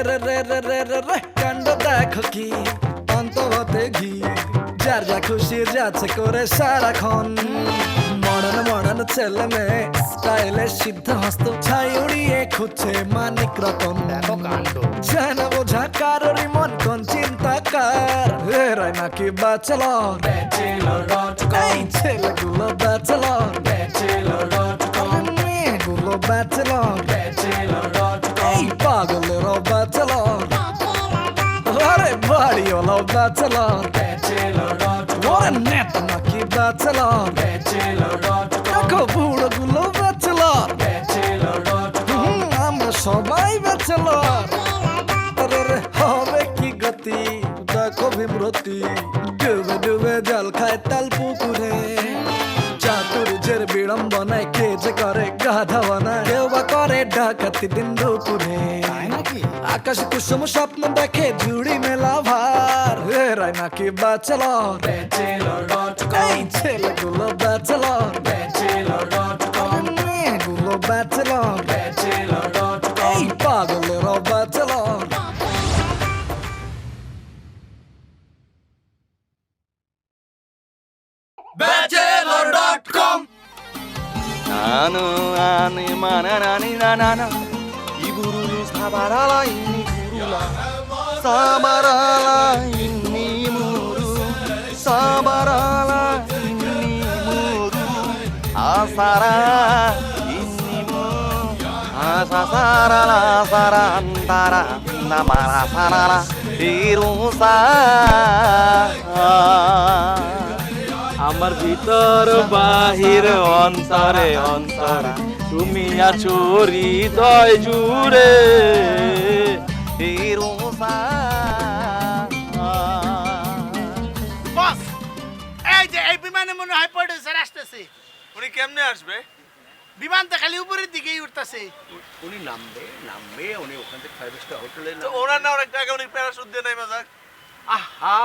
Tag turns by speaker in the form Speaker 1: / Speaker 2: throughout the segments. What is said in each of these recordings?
Speaker 1: রে রে রে রে রে রে কাণ্ড দেখো কি অন্তবতে ঘি যার যা খুশি যাচ্ছে করে সারাক্ষণ মডার্ন মডার্ন ছেলে মেয়ে স্টাইলে সিদ্ধ হস্ত ছাই উড়িয়ে খুঁজছে মানিক রতন
Speaker 2: দেখো কাণ্ড
Speaker 1: জানা বোঝা কারোরই মন কোন চিন্তাকার এরাই নাকি ব্যাচেলর এই ছেলেগুলো ব্যাচেলর মেয়েগুলো ব্যাচেলর এই পাগলেরও ব্যাচেলর আরে বাড়ি হলো ব্যাচেলর ওরে নেতা নাকি ব্যাচেলর দেখো বুড়োগুলো ব্যাচেলর আমরা সবাই ব্যাচেলর হবে কি গতি দেখো বিমরতি ডুবে ডুবে জল খায় তাল পুকুরে চাতুর্যের বিড়ম্বনায় কে যে করে গাধা বানায় কেউ বা করে ডাকাতি দিন দুপুরে আকাশ কুসুম স্বপ্ন দেখে ঝুড়ি মেলা ভার এরাই নাকি ব্যাচেলর এই ছেলেগুলো ব্যাচেলর মেয়েগুলো ব্যাচেলর এই পাগলেরও ব্যাচেলর
Speaker 3: Bachelor.com
Speaker 4: 나는 아니 마나나니 나나나 이부르르 사바라라 이니 부르라 사바라라 이니 무루 사바라라 이니 무루 아사라 이니 무 아사사라라 사란다라 나마라 사라라 이루사 আমার ভিতর বাহির অন্তরে অন্তরে তুমি আছো হৃদয় জুড়ে
Speaker 2: বস এই যে এই বিমানে মনে হয় প্রডিউসার আসতেছে
Speaker 3: উনি কেমনে আসবে?
Speaker 2: বিমান তো খালি উপরের দিকেই উঠতেছে
Speaker 5: উনি নামবে উনি ওখান থেকে 5 স্টার হোটেলে
Speaker 3: তো ওনার না অনেক টাকা উনি প্যারাশুট দিয়ে নেমে যাক।
Speaker 5: আহা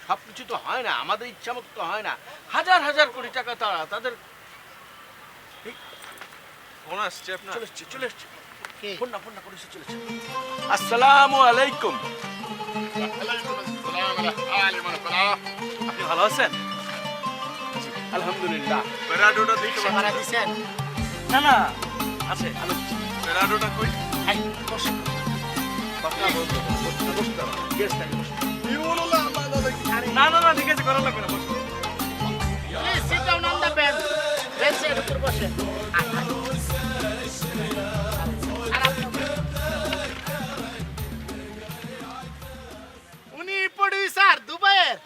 Speaker 5: সবকিছু তো হয় না, আমাদের ইচ্ছা মতো তো হয় না। হাজার হাজার কোটি টাকা তাদের
Speaker 3: ফোন আসছে আপনার?
Speaker 5: চলে এসছে
Speaker 2: কে?
Speaker 5: ফোন না করেছে চলেছে। আসসালামু আলাইকুম। আপনি ভালো আছেন? আলহামদুলিল্লাহ।
Speaker 3: প্যারাডোটা দিতে
Speaker 2: ভাড়া দিছেন?
Speaker 5: না আছে ভালো।
Speaker 3: প্যারাডোটা কই?
Speaker 2: হাই বস
Speaker 5: কথা বলতে বসতে গেস্ট থাকে বসতে।
Speaker 2: আরে
Speaker 5: না ঠিক আছে করা লাগবে না বসো।
Speaker 2: Please sit down on the bench বেঞ্চের উপর বসেন উনি প্রডিউসার দুবাইয়ের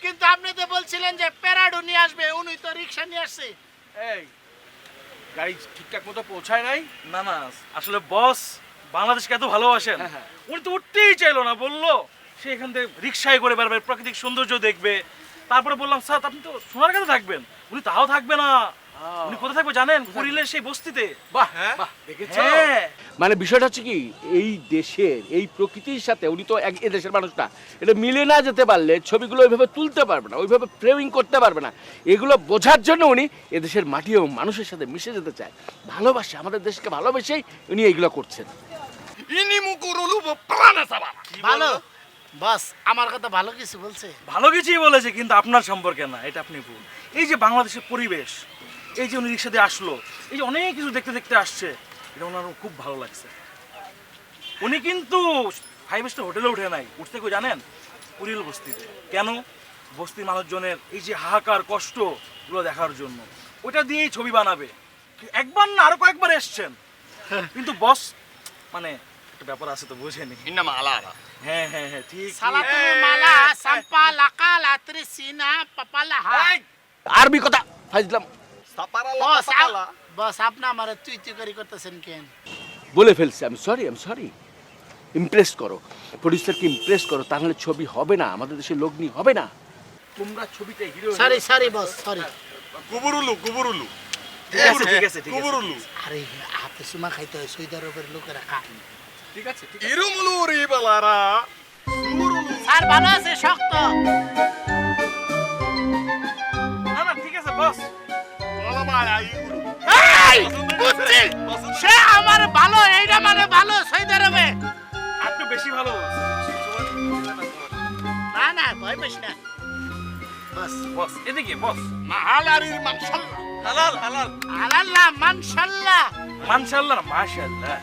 Speaker 2: কিন্তু আপনি তো বলছিলেন যে প্যারাডো নিয়ে আসবে উনি তো রিক্সা নিয়ে আসছে
Speaker 5: এই গাড়ি ঠিকঠাক মতো পৌঁছায় নাই। না আসলে বস বাংলাদেশকে এত ভালোবাসেন, উনি তো উঠতেই চাইলো না, বললো সে এখান থেকে রিক্সায় করে বেরোবে, প্রাকৃতিক সৌন্দর্য দেখবে। তারপরে বললাম স্যার আপনি তো সোনার কাছে থাকবেন, উনি তাও থাকবে না। উনি কোথায় থাকবে জানেন? কুড়িলের সেই বস্তিতে।
Speaker 6: বাহ
Speaker 3: হ্যাঁ?
Speaker 6: বাহ দেখেছো
Speaker 5: হ্যাঁ
Speaker 6: মানে বিষয়টা হচ্ছে কি এই দেশের এই প্রকৃতির সাথে উনি তো এই দেশের মানুষ না, এটা মিলে না যেতে পারলে ছবিগুলো ওইভাবে তুলতে পারবে না, ওইভাবে ফ্রেমিং করতে পারবে না। এগুলো বোঝার জন্য উনি এদেশের মাটি ও মানুষের সাথে মিশে যেতে চায়, ভালোবাসে আমাদের দেশকে, ভালোবেসেই উনি এইগুলো করছেন।
Speaker 2: ভালো বাস আমার কথা ভালো কিছু বলছে
Speaker 5: ভালো কিছুই বলেছে, কিন্তু আপনার সম্পর্কে না, এটা আপনি ভুল। এই যে বাংলাদেশের পরিবেশ, এই যে উনি রিক্সা দিয়ে আসলো, এই যে অনেক কিছু দেখতে দেখতে আসছে, এটা ওনার খুব ভালো লাগছে। উনি কিন্তু 5 স্টার হোটেলে উঠে নাই, উঠতে কই জানেন? কুড়িল বস্তিতে। কেন? বস্তির মানুষজনের এই যে হাহাকার কষ্ট গুলো দেখার জন্য, ওটা দিয়েই ছবি বানাবে। একবার না আরো কয়েকবার এসছেন, কিন্তু বস মানে একটা ব্যাপার আছে তো বোঝেনি। হ্যাঁ ঠিক।
Speaker 2: সালাতুল মালা সাম্পা লাকা লাত্রিসিনা পাপালা হাই
Speaker 6: আরবি কথা ফাজলাম
Speaker 2: বস আপনি আমারে তুই করি করতেছেন কেন?
Speaker 6: বলে ফেলছি, আমি সরি। ইমপ্রেস করো, প্রডিউসারকে ইমপ্রেস করো, তাহলে ছবি হবে না, আমাদের দেশে লগ্নি হবে না।
Speaker 5: তোমরা ছবিতে হিরো।
Speaker 2: সরি বস সরি
Speaker 3: কুবুরুলু
Speaker 5: ঠিক আছে
Speaker 3: কুবুরুলু
Speaker 2: আরে হাতে সুমা খাইতে হয়, সৌদি আরবের লোকেরা খায়।
Speaker 5: ঠিক আছে
Speaker 3: ইরুমুলু রিবালারা
Speaker 2: স্যার ভালো আছে শক্ত
Speaker 5: না ঠিক আছে বস।
Speaker 2: এই বুঝছি সে আমার ভালো এইটা মানে ভালো সৌদি আরবে কইস না বস
Speaker 5: বস এদিকে বস।
Speaker 2: মাহালারির মানশাল্লাহ
Speaker 3: হালাল হালাল
Speaker 2: আল্লাহ মানশাল্লাহ
Speaker 5: মানশাআল্লাহ না মাশাআল্লাহ।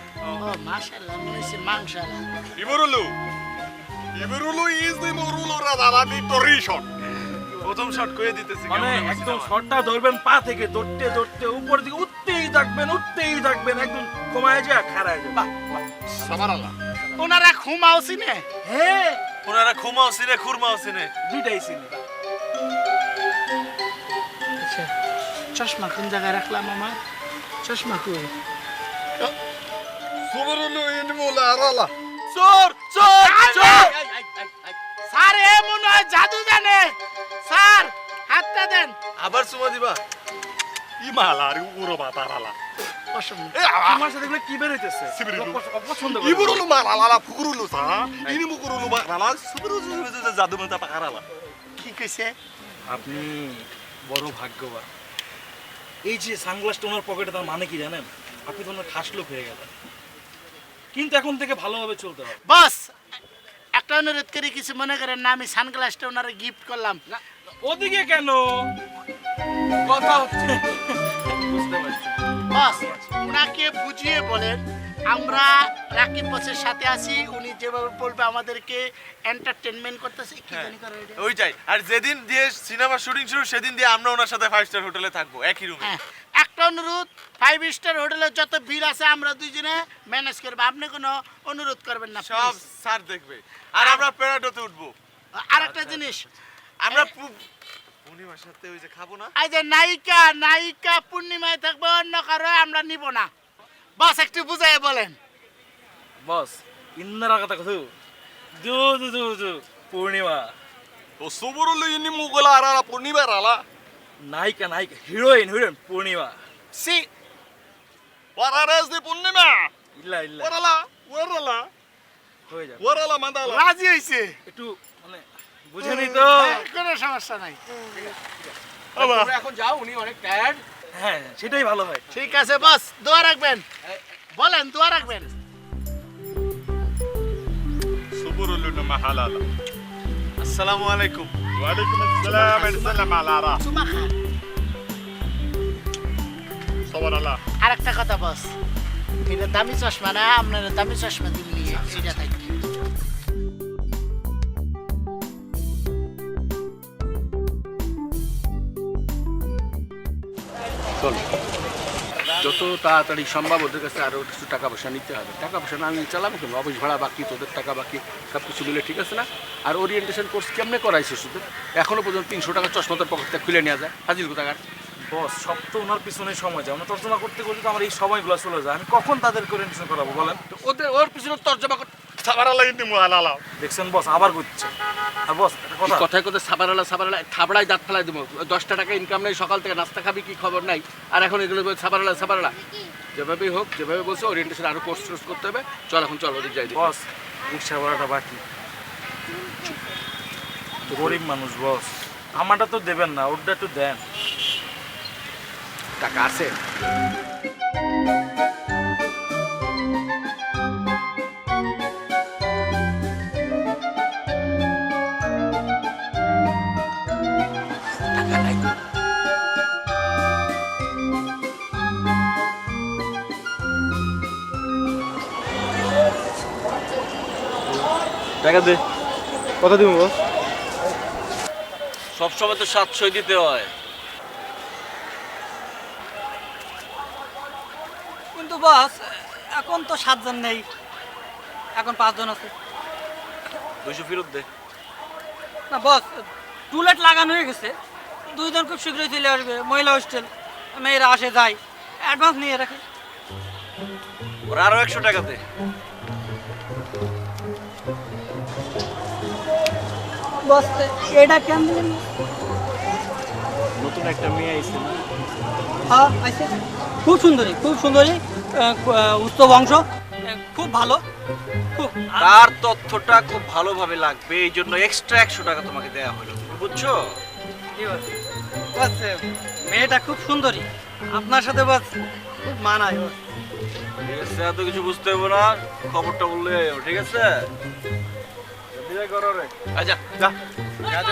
Speaker 2: ও মাশাআল্লাহ মনে মানশাল্লাহ
Speaker 3: ইবরুলু ইবরুলু ইজ দি মরুলু রাদারা দি টরিশন প্রথম শট কইয়ে দিতেছি
Speaker 5: মানে একদম শটটা ধরবেন পা থেকে ধরতে ধরতে উপর দিকে উঠতেই থাকবেন একদম কমায় যায় খাড়ায় যায়। বাহ বাহ।
Speaker 3: সাবারাল্লাহ
Speaker 2: ওনারা ঘুমাও সিনে
Speaker 5: হ্যাঁ
Speaker 3: ওনারা খুমাও সিনে খুরমাও সিনে
Speaker 5: দুইটাই চিনি।
Speaker 2: আচ্ছা চশমা কোন জায়গায় রাখলাম আমার চশমা কই
Speaker 3: সুবরুলু ইনমুল আরালা
Speaker 5: চোর চোর চোর।
Speaker 2: স্যার এ মনে হয় জাদু জানে স্যার হাতটা দেন
Speaker 3: আবার সুমা দিবা ইমালারি উরো বাতারালা
Speaker 2: অসম্ভব
Speaker 5: আমার সাথে এগুলো কি বের হইতেছে?
Speaker 3: সিবিরিলু।
Speaker 5: অপছন্দ করে।
Speaker 3: ইবরুলু মালালা ফুকুরুলু সা ইনি মুকুরুলু বারালা সুবরুলু জাদু মতা পাকারালা
Speaker 2: কি কইছে
Speaker 5: আপনি বড় ভাগ্যবান। এই যে সানগ্লাসটা ওনার পকেটে, তার মানে কি জানেন? আপনি তো ওনার খাস লোক হয়ে গেলেন। কিন্তু এখন থেকে ভালোভাবে চলতে হবে।
Speaker 2: বস একটা অনুরোধ করি কিছু মনে করেন না, আমি সানগ্লাসটা ওনারে গিফট করলাম
Speaker 5: ওদিকে কেন কথা হচ্ছে? বুঝতে পারছি।
Speaker 2: বস ওনাকে বুঝিয়ে বলেন আমরা রাকিব বসের সাথে আছি, উনি যেভাবে বলবে আমাদেরকে এন্টারটেইনমেন্ট করতেছে কি জানি করে এটা।
Speaker 3: ওইটাই। আর যেদিন দিয়ে সিনেমা শুটিং শুরু সেদিন দিয়ে আমরা ওনার সাথে 5 স্টার হোটেলে থাকবো একই রুমে।
Speaker 2: হ্যাঁ, একটা অনুরোধ 5 স্টার হোটেলের যত বিল আছে আমরা দুইজনে ম্যানেজ করব, আপনি কোনো অনুরোধ করবেন না
Speaker 3: সব
Speaker 2: please।
Speaker 3: স্যার দেখবে। আর আমরা প্যারাডোতে উঠবো।
Speaker 2: আরেকটা জিনিস
Speaker 3: আমরা পূর্ণিমার সাথে ওই যে খাবো না?
Speaker 2: এই যে নায়িকা পূর্ণিমায় থাকবে, অন্য কারো আমরা নিব না। বস একটু বুঝাই বলেন।
Speaker 5: বস ইন্দিরা কথা কথা দু দু দু দু পূর্ণিমা
Speaker 3: ও সুবরুলু ইনি মুগলা আরালা পূর্ণিমা রালা
Speaker 5: নায়িকা হিরোইন পূর্ণিমা।
Speaker 2: সি
Speaker 3: ওয়ারারাস দি পূর্ণিমা
Speaker 5: ইল্লা ইল্লা
Speaker 3: ওয়ারালা
Speaker 5: হয়ে যাবে।
Speaker 3: ওয়ারালা মান্দালা
Speaker 2: রাজি হইছে,
Speaker 5: একটু মানে বুঝেনি তো?
Speaker 2: কোনো সমস্যা নাই।
Speaker 6: তোমরা এখন যাও, উনি অনেক টায়ার্ড।
Speaker 5: হ্যাঁ সেটাই ভালো হয়।
Speaker 2: ঠিক আছে বস, দোয়া রাখবেন, বলেন দোয়া রাখবেন।
Speaker 3: সুবরুলু না হালালা।
Speaker 4: আসসালামু আলাইকুম।
Speaker 3: ওয়া আলাইকুম আসসালাম ওয়া সালাম আলারা
Speaker 2: সুমা খান।
Speaker 3: সাবারাল্লাহ।
Speaker 2: আরেকটা কথা বস, এটা দামি চশমা না, আপনার দামি চশমা দিবি এটা থাকি।
Speaker 6: চল, যত তাড়াতাড়ি সম্ভব ওদের কাছে আরও কিছু টাকা পয়সা নিতে হবে। টাকা পয়সা না আমি চালাবো কেন? অফিস ভাড়া বাকি, তোদের টাকা বাকি, সব কিছু মিলে ঠিক আছে না? আর ওরিয়েন্টেশন কোর্স কেমনে করাইছে শুধু? এখনো পর্যন্ত 300 টাকা চশমা তোর পকেট থেকে খুলে নেওয়া যায়? হাজির কোথাকার?
Speaker 5: বস সব তো ওনার পিছনে সময় যায়, আমরা তর্জমা করতে করতে তো আমার এই সময়গুলো চলে যায়। আমি কখন তাদের ওরিয়েন্টেশন করাবো বলেন?
Speaker 6: তো ওর পিছনে তর্জমা করতে
Speaker 3: সাবারাল্লাহ ইনি মুহালালা।
Speaker 5: দেখছেন বস আবার করছে। আর বস একটা কথা,
Speaker 6: কথায় কথায় সাবারালা থাবড়ায় দাঁত ফেলাই দেবো। 10টা টাকা ইনকাম নেই, সকাল থেকে নাস্তা খাবি কি খবর নাই, আর এখন এগুলো সাবারালা। যেভাবেই হোক, যেভাবে বলছে ওরিয়েন্টেশন আরও কোর্স করতে হবে। চল এখন চল, ওদের যাই।
Speaker 5: বস রিক্সা ভাড়াটা বাকি। গরিব মানুষ বস, আমারটা তো দেবেন না, ওটা একটু দেন।
Speaker 6: টাকা আছে? টাকা নাই।
Speaker 4: টাকা দে। কত দিব বস?
Speaker 6: সবসময় তো 700 দিতে হয়।
Speaker 7: কিন্তু বস এখন তো 7 জন নেই, এখন 5 জন আছে।
Speaker 4: 200 ফেরত দে।
Speaker 7: না বস, টুলেট লাগানো হয়ে গেছে, 2 জন খুব শীঘ্রই চলে আসবে। মহিলা হোস্টেল, মেয়েরা আসে যায়, অ্যাডভান্স নিয়ে রাখে।
Speaker 4: ওরা আরো 100 টাকা দে।
Speaker 7: বস এটা কেন দিলেন?
Speaker 5: নতুন একটা মেয়ে আইছে না?
Speaker 7: হ্যাঁ আইছে, খুব সুন্দরী, উচ্চ বংশ, খুব ভালো, খুব।
Speaker 4: তার তথ্যটা খুব ভালোভাবে লাগবে, এই জন্য এক্সট্রা 100 টাকা তোমাকে দেয়া হলো, বুঝছো?
Speaker 7: বস মেয়েটা খুব সুন্দরী, আপনার সাথে বস খুব মানায়। বস
Speaker 4: ঠিক আছে, এত কিছু বুঝতে হবে না, খবরটা বললে ঠিক আছে? বিদায় করো রে।
Speaker 6: আচ্ছা
Speaker 4: যা
Speaker 5: বস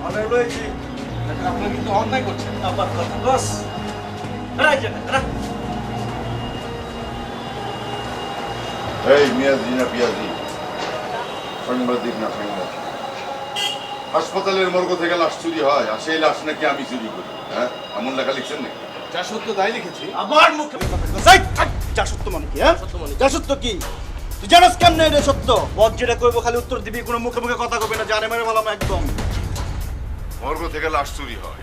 Speaker 5: অর্ডার রয়েছে। আপনারা কিন্তু অন্যায় করছেন। বস
Speaker 3: এই মিয়াজি না পিয়াজি, সাংবাদিক না সাংবাদিক, হাসপাতালের মর্গ থেকে লাশ চুরি হয় আর সেই লাশ নাকি আমি চুরি করি? হ্যাঁ, এমন লেখা লিখছেন নাকি?
Speaker 1: যা সত্য তাই লিখেছি।
Speaker 5: আমার মুখে
Speaker 1: যা সত্য মানে কি? হ্যাঁ যা সত্য কি? তুই জানাস কেমনে এটা সত্য? বস যেটা করবো খালি উত্তর দিবি, কোনো মুখে মুখে কথা কবি না, জানে মেরে বললাম একদম।
Speaker 3: মর্গ থেকে লাশ চুরি হয়,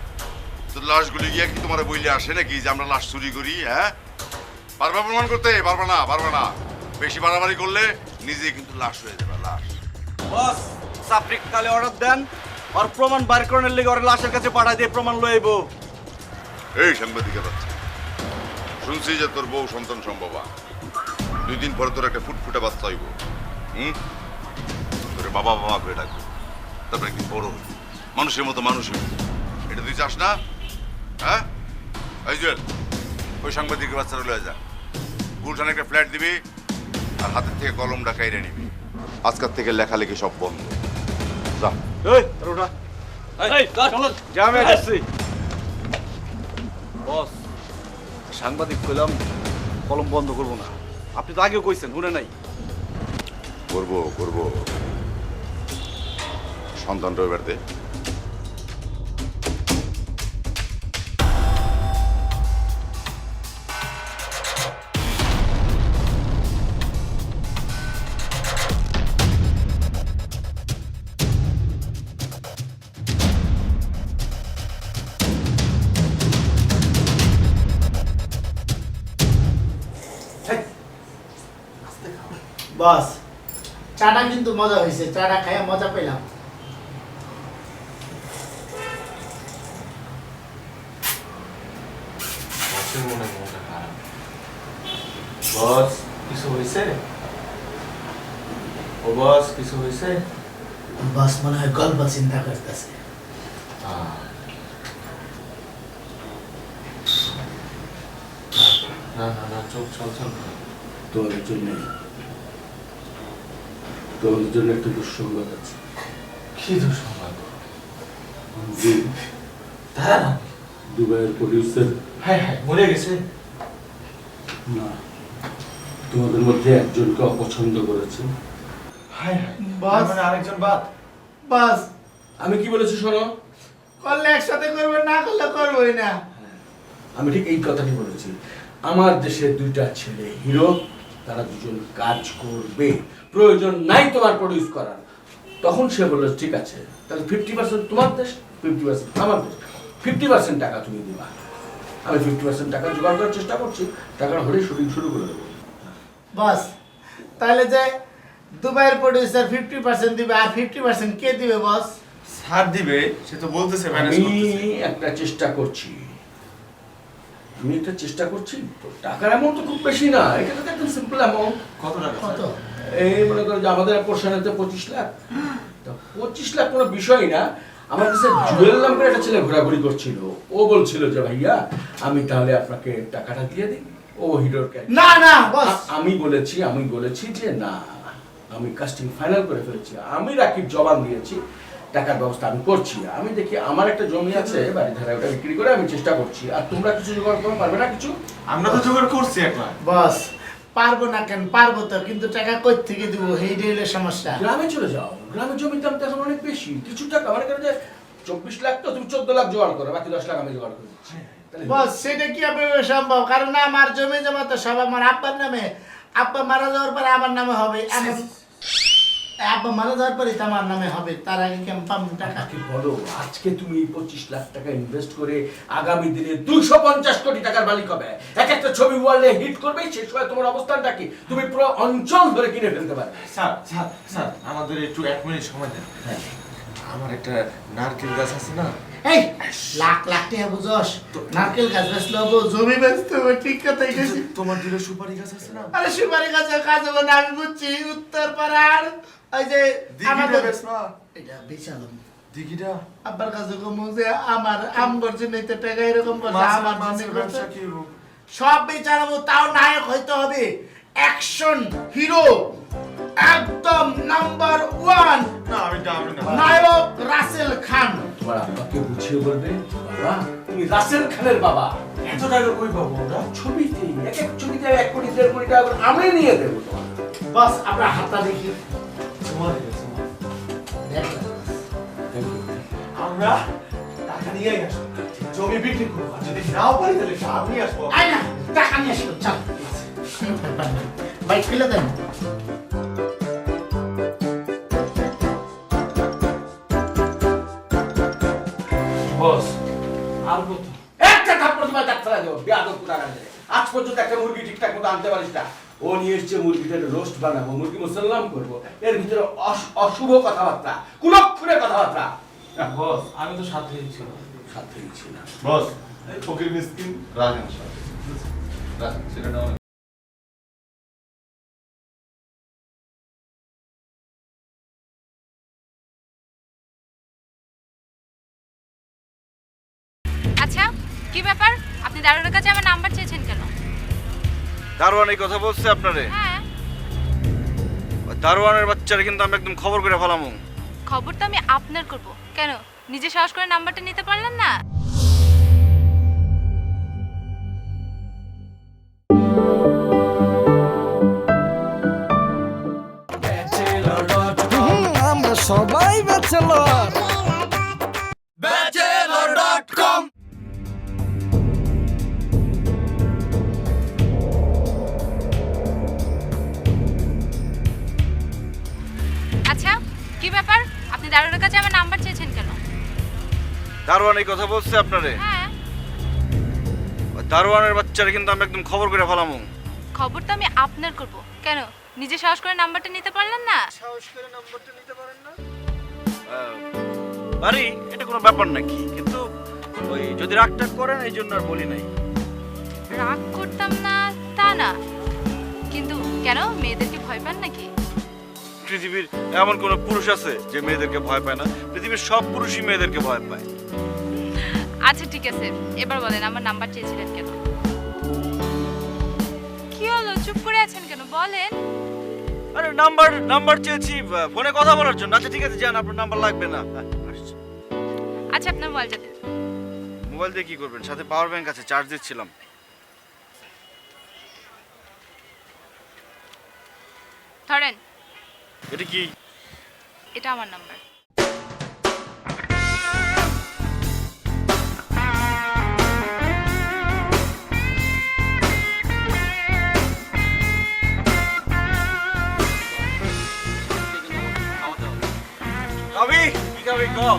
Speaker 3: তো লাশগুলি গিয়ে কি তোমার বইলে আসে নাকি যে আমরা লাশ চুরি করি? হ্যাঁ, পারবা প্রমাণ করতে? পারবা না, পারবা না। বেশি বাড়াবাড়ি করলে নিজে কিন্তু লাশ হয়ে যাবে, লাশ।
Speaker 1: বস সাপ্রিক কালে অর্ডার দেন, আর প্রমাণ বার করার লেগে ওর লাশের কাছে পাঠাই দিয়ে প্রমাণ লইব।
Speaker 3: এই সাংবাদিকের বাচ্চা, শুনছি যে তোর বউ সন্তান সম্ভবা, 2 দিন পরে তোর একটা ফুটফুটে বাচ্চা হইব। তোর বাবা বাবা করে ডাকবে, তারপরে একদিন বড় হইব, মানুষের মতো মানুষ হইব। এটা তুই চাস না? হ্যাঁ, এই জুয়েল, ওই সাংবাদিকের বাচ্চারা লয়ে যা, গুলশানে একটা ফ্ল্যাট দিবি আর হাতের থেকে কলমটা কাইরে নিবি। আজকের থেকে লেখালেখি সব বন্ধ। যা।
Speaker 1: এই রোডা
Speaker 6: জামে যাচ্ছি। বস, সাংবাদিক কইলাম কলম বন্ধ করবো না। আপনি তো আগেও কইছেন, শুনে নাই?
Speaker 3: করবো করবো, সন্তানটা বেড়াতে।
Speaker 2: বস চাটা কিন্তু মজা হয়েছে, চাটা খাইয়া মজা পেলাম।
Speaker 5: বস কিছু হয়েছে? ও বস কিছু হয়েছে?
Speaker 2: বস মনে হয় গল্প চিন্তা করতেছে।
Speaker 5: না না না, চল চল চল।
Speaker 6: তোমাদের জন্য তোমাদের জন্য একটা দুঃসংবাদ আছে।
Speaker 5: কি দুঃসংবাদ?
Speaker 6: জি,
Speaker 5: তারা না?
Speaker 6: দুবাইয়ের প্রডিউসার
Speaker 5: হ্যাঁ হ্যাঁ, মরে গেছে।
Speaker 6: না, তোমাদের মধ্যে একজনকে অপছন্দ করেছে।
Speaker 5: হ্যাঁ হ্যাঁ,
Speaker 2: বস
Speaker 5: মানে আরেকজন বাদ।
Speaker 2: বস
Speaker 6: আমি কি বলেছি শোনো,
Speaker 2: করলে একসাথে করবে, না করলে করবোই না।
Speaker 6: আমি ঠিক এই কথাটি বলেছি। আমার দেশে 2টা ছেলে হিরো, তারা 2জন কাজ করবে, প্রয়োজন নাই তোমার প্রডিউস করার। তখন সে বলল ঠিক আছে, তাহলে 50% তোমার দেশ, 50% আমার দেশ, 50% টাকা তুমি দিবা। আমি 50% টাকা জোগাড় করার চেষ্টা করছি, টাকা হলে শুটিং শুরু করে দেবো।
Speaker 2: বস তাহলে যে দুবাইয়ের প্রডিউসার 50% দিবে আর 50% কে দিবে বস?
Speaker 5: স্যার দিবে, সে তো বলতেছে ম্যানেজ
Speaker 6: আমি
Speaker 5: করতেছে।
Speaker 6: একটা চেষ্টা করছি, তো টাকার অ্যামাউন্ট তো খুব বেশি না, এটা তো একদম সিম্পল অ্যামাউন্ট।
Speaker 5: কত টাকা?
Speaker 2: কত?
Speaker 6: এই মনে করো যে আমাদের পোর্শনেতে 25 লাখ। তো 25 লাখ কোনো বিষয় না। আমার কাছে জুয়েল নাম করে একটা ছেলে ঘোরাঘুরি করছিল, ও বলছিল যে ভাইয়া আমি তাহলে আপনাকে টাকাটা দিয়ে দিই, ও হিরোর ক্যারেক্টার।
Speaker 2: না না বস,
Speaker 6: আমি বলেছি যে না, আমি কাস্টিং ফাইনাল করে ফেলেছি, আমি রাকিব জবান দিয়েছি, টাকার ব্যবস্থা আমি করছি। আমি দেখি আমার একটা জমি আছে বাড়ি ধারে, ওটা বিক্রি করে আমি চেষ্টা করছি। আর তোমরা কিছু জোগাড় করতে পারবে না কিছু?
Speaker 8: আমরা তো জোগাড় করছি একলা।
Speaker 2: বস পারবো না কেন, পারবো তো, কিন্তু টাকা কই থেকে দিব, এই হলো সমস্যা।
Speaker 6: গ্রামে চলে যাও, গ্রামের জমির দাম তো এখন অনেক বেশি, কিছু টাকা মানে কেন যে 24 লাখ তো তুমি 14 লাখ জোগাড় করো, বাকি 10 লাখ আমি জোগাড় করে দিচ্ছি।
Speaker 2: বস সেটা কি হবে সম্ভব? কারণ আমার জমি জমা তো সব আমার আব্বার নামে, আব্বা মারা যাওয়ার পরে আমার নামে হবে। এখন আব্বা মারা যাওয়ার পরে তো আমার নামে হবে, তার আগে কি আমি পাবো টাকা?
Speaker 6: কি বলো, আজকে তুমি 25 লাখ টাকা ইনভেস্ট করে আগামী দিনে 250 কোটি টাকার মালিক হবে, এক একটা ছবি ওয়ার্ল্ডে হিট করবে, সেই সময় তোমার অবস্থানটা কি? তুমি পুরো অঞ্চল ধরে কিনে ফেলতে পারবে।
Speaker 8: স্যার স্যার স্যার আমাদের একটু 1 মিনিট সময় দেন। আমার একটা নারকেল গাছ আছে না,
Speaker 2: এই লাখ লাখ টাকা বুঝোস, নারকেল গাছ বেচলে হবো, জমি বেচতে হবে, ঠিক কথাই গেছি।
Speaker 8: তোমার দুটো সুপারি গাছ আছে না,
Speaker 2: আরে সুপারি গাছের কাজ হবে না, আমি বুঝছি। উত্তর পাড়ার ওই যে
Speaker 8: দিঘিটা
Speaker 2: আমাদের
Speaker 8: বেচবা?
Speaker 2: এটা বেচালাম
Speaker 8: দিঘিটা
Speaker 2: আব্বার কাছে কমু যে আমার আম করছে নিতে টাকা এরকম করছে, আমার
Speaker 8: মাছের
Speaker 2: জন্য
Speaker 8: ব্যবসা
Speaker 2: করছে।
Speaker 8: কি হবো?
Speaker 2: সব বেচারাবো, তাও নায়ক হইতে হবে, অ্যাকশন হিরো, একদম নাম্বার 1
Speaker 8: না আমি না।
Speaker 2: নায়ক রাসেল খান।
Speaker 6: তোমার আব্বাকে বুঝিয়ে বলবে, বাবা তুমি রাসেল খানের বাবা।
Speaker 8: এত টাকা কই পাবো আমরা?
Speaker 6: ছবিতে এক এক ছবিতে 1 কোটি 1.5 কোটি টাকা করে আমি নিয়ে দেবো তোমার।
Speaker 2: বস আমরা হাতটা দেখি,
Speaker 8: তোমার কাছে
Speaker 2: দেখলাম
Speaker 8: আমরা টাকা নিয়ে আসবো, জমি বিক্রি করবো, আর যদি নাও পারি তাহলে সাপ নিয়ে আসবো।
Speaker 2: আয় না টাকা নিয়ে আসলো, চল বাইক ফেলে দেন।
Speaker 5: বস আর কত?
Speaker 6: একটা থাপ্পড় তোমার দাঁত ফেলা দেবো, বেয়াদব কোথাকার ছেলে। আজ পর্যন্ত একটা মুরগি ঠিকঠাক মতো আনতে পারিস না। ও নিয়ে এসছে মুরগিটার রোস্ট বানাবো, মুরগি মুসল্লাম করবো, এর ভিতরে অশুভ কথাবার্তা, কুলক্ষণের কথাবার্তা।
Speaker 5: বস আমি তো সাথেই ছিল।
Speaker 6: সাথে দিচ্ছি না।
Speaker 8: বস এই ফকির মিসকিন রাখেন সাথে, রাখেন সেটা নাও।
Speaker 9: আচ্ছা কি ব্যাপার, আপনি দারোয়ানের কাছে আমার নাম্বার চেয়েছেন কেন?
Speaker 4: দারোয়ান এই কথা বলছে আপনারে?
Speaker 9: হ্যাঁ,
Speaker 4: ওই দারোয়ানের বাচ্চারা কিন্তু আমি একদম খবর করে ফেলামু।
Speaker 9: খবর তো আমি আপনার করব, কেন নিজে সাহস করে নাম্বারটা নিতে পারলেন না?
Speaker 1: আমরা সবাই ব্যাচেলর।
Speaker 9: আচ্ছা কি ব্যাপার, আপনি দারোয়ানের কাছে আমার নাম্বার চেয়েছেন কেন?
Speaker 4: দারোয়ান এই কথা বলছে আপনারে?
Speaker 9: হ্যাঁ,
Speaker 4: ওই দারোয়ানের বাচ্চারা কিন্তু আমি একদম খবর করে ফেলামু।
Speaker 9: খবর তো আমি আপনার করব, কেন নিজে সাহস করে নাম্বারটা নিতে পারলেন না?
Speaker 4: পারি, এটা কোনো ব্যাপার নাকি, কিন্তু ওই যদি রাগটা করেন এই জন্য আর বলি নাই।
Speaker 9: রাগ করতাম না তা না, কিন্তু কেন মেয়েদেরকে ভয় পান নাকি?
Speaker 4: পৃথিবীর এমন কোন পুরুষ আছে যে মেয়েদেরকে ভয় পায় না? পৃথিবীর সব পুরুষই মেয়েদেরকে ভয় পায়।
Speaker 9: আচ্ছা ঠিক আছে, এবার বলেন আমার নাম্বার চেয়েছিলেন কেন? কি হলো, চুপ করে আছেন কেন, বলেন।
Speaker 4: আরে নাম্বার চেয়েছি ফোনে কথা বলার জন্য। আচ্ছা ঠিক আছে যান, আপনার নাম্বার লাগবে না। আসছি।
Speaker 9: আচ্ছা আপনার মোবাইলটা দিন।
Speaker 4: মোবাইল দিয়ে কি করবেন? সাথে পাওয়ার ব্যাংক আছে, চার্জ দিচ্ছিলাম।
Speaker 9: ধরেন,
Speaker 4: এটা কি?
Speaker 9: এটা আমার নাম্বার।
Speaker 4: খাবি কি খাবি গো?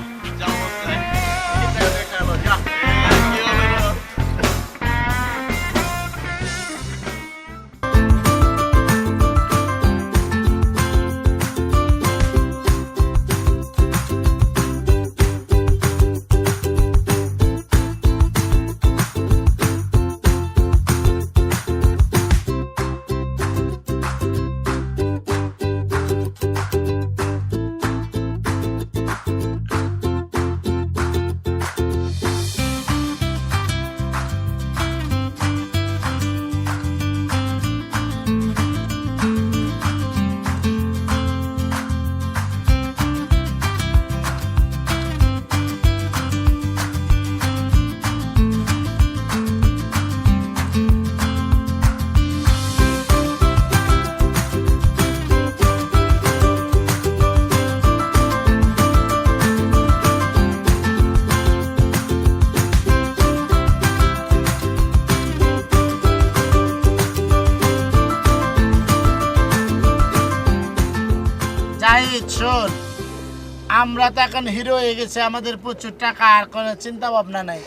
Speaker 2: আমরা তো এখন হিরো হয়ে গেছে, আমাদের প্রচুর টাকা, আর কোনো চিন্তা ভাবনা নাই।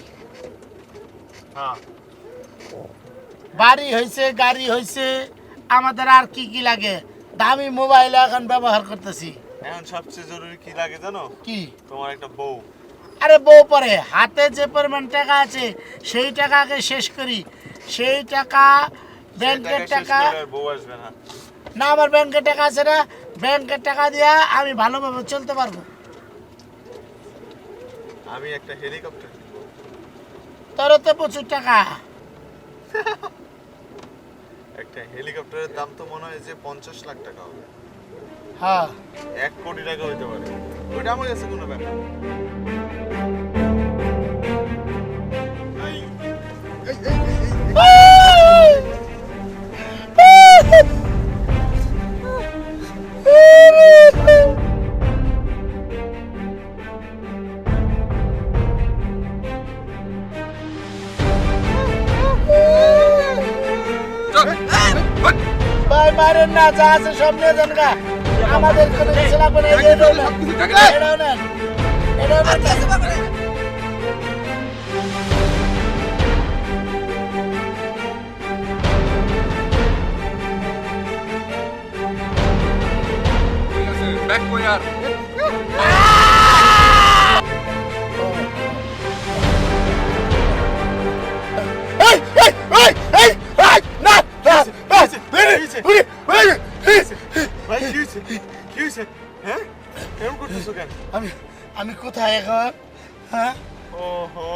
Speaker 2: বাড়ি হয়েছে, গাড়ি হয়েছে, আমাদের আর কি কি লাগে? দামি মোবাইল এখন ব্যবহার করতেছি।
Speaker 8: এখন সবচেয়ে জরুরি কি লাগে জানো?
Speaker 2: কি?
Speaker 8: তোমার একটা বউ।
Speaker 2: আরে বউ পরে, হাতে যে পরিমাণ টাকা আছে সেই টাকা আগে শেষ করি। সেই টাকা ব্যাংকের টাকা
Speaker 8: বউ আসবে না।
Speaker 2: না, আমার ব্যাংকের টাকা আছে না, ব্যাংকের টাকা দিয়া আমি ভালোভাবে চলতে পারবো।
Speaker 8: আমি একটা হেলিকপ্টার কিনবো।
Speaker 2: তোর তো প্রচুর টাকা।
Speaker 8: একটা হেলিকপ্টারের দাম তো মনে হয় যে 50 লাখ টাকা হবে।
Speaker 2: হ্যাঁ,
Speaker 8: 1 কোটি টাকা হইতে পারে। ওইটা আমার কাছে কোনো ব্যাপার না।
Speaker 2: ভাই মারেন না, যা আছে সব নিয়ে যান গা। আমাদের কোনো কিছু লাগবে না। এই যে এটাও নেন, এটাও নেন, এটাও নেন।
Speaker 3: ব্যাক কই আর
Speaker 2: এই, এই, এই, এই, এই, না, না,
Speaker 8: ভাই কি হয়েছে? কি হয়েছে? হ্যাঁ, এরকম করতেছো কেন?
Speaker 2: আমি কোথায় এখন? হ্যাঁ,
Speaker 8: ওহো,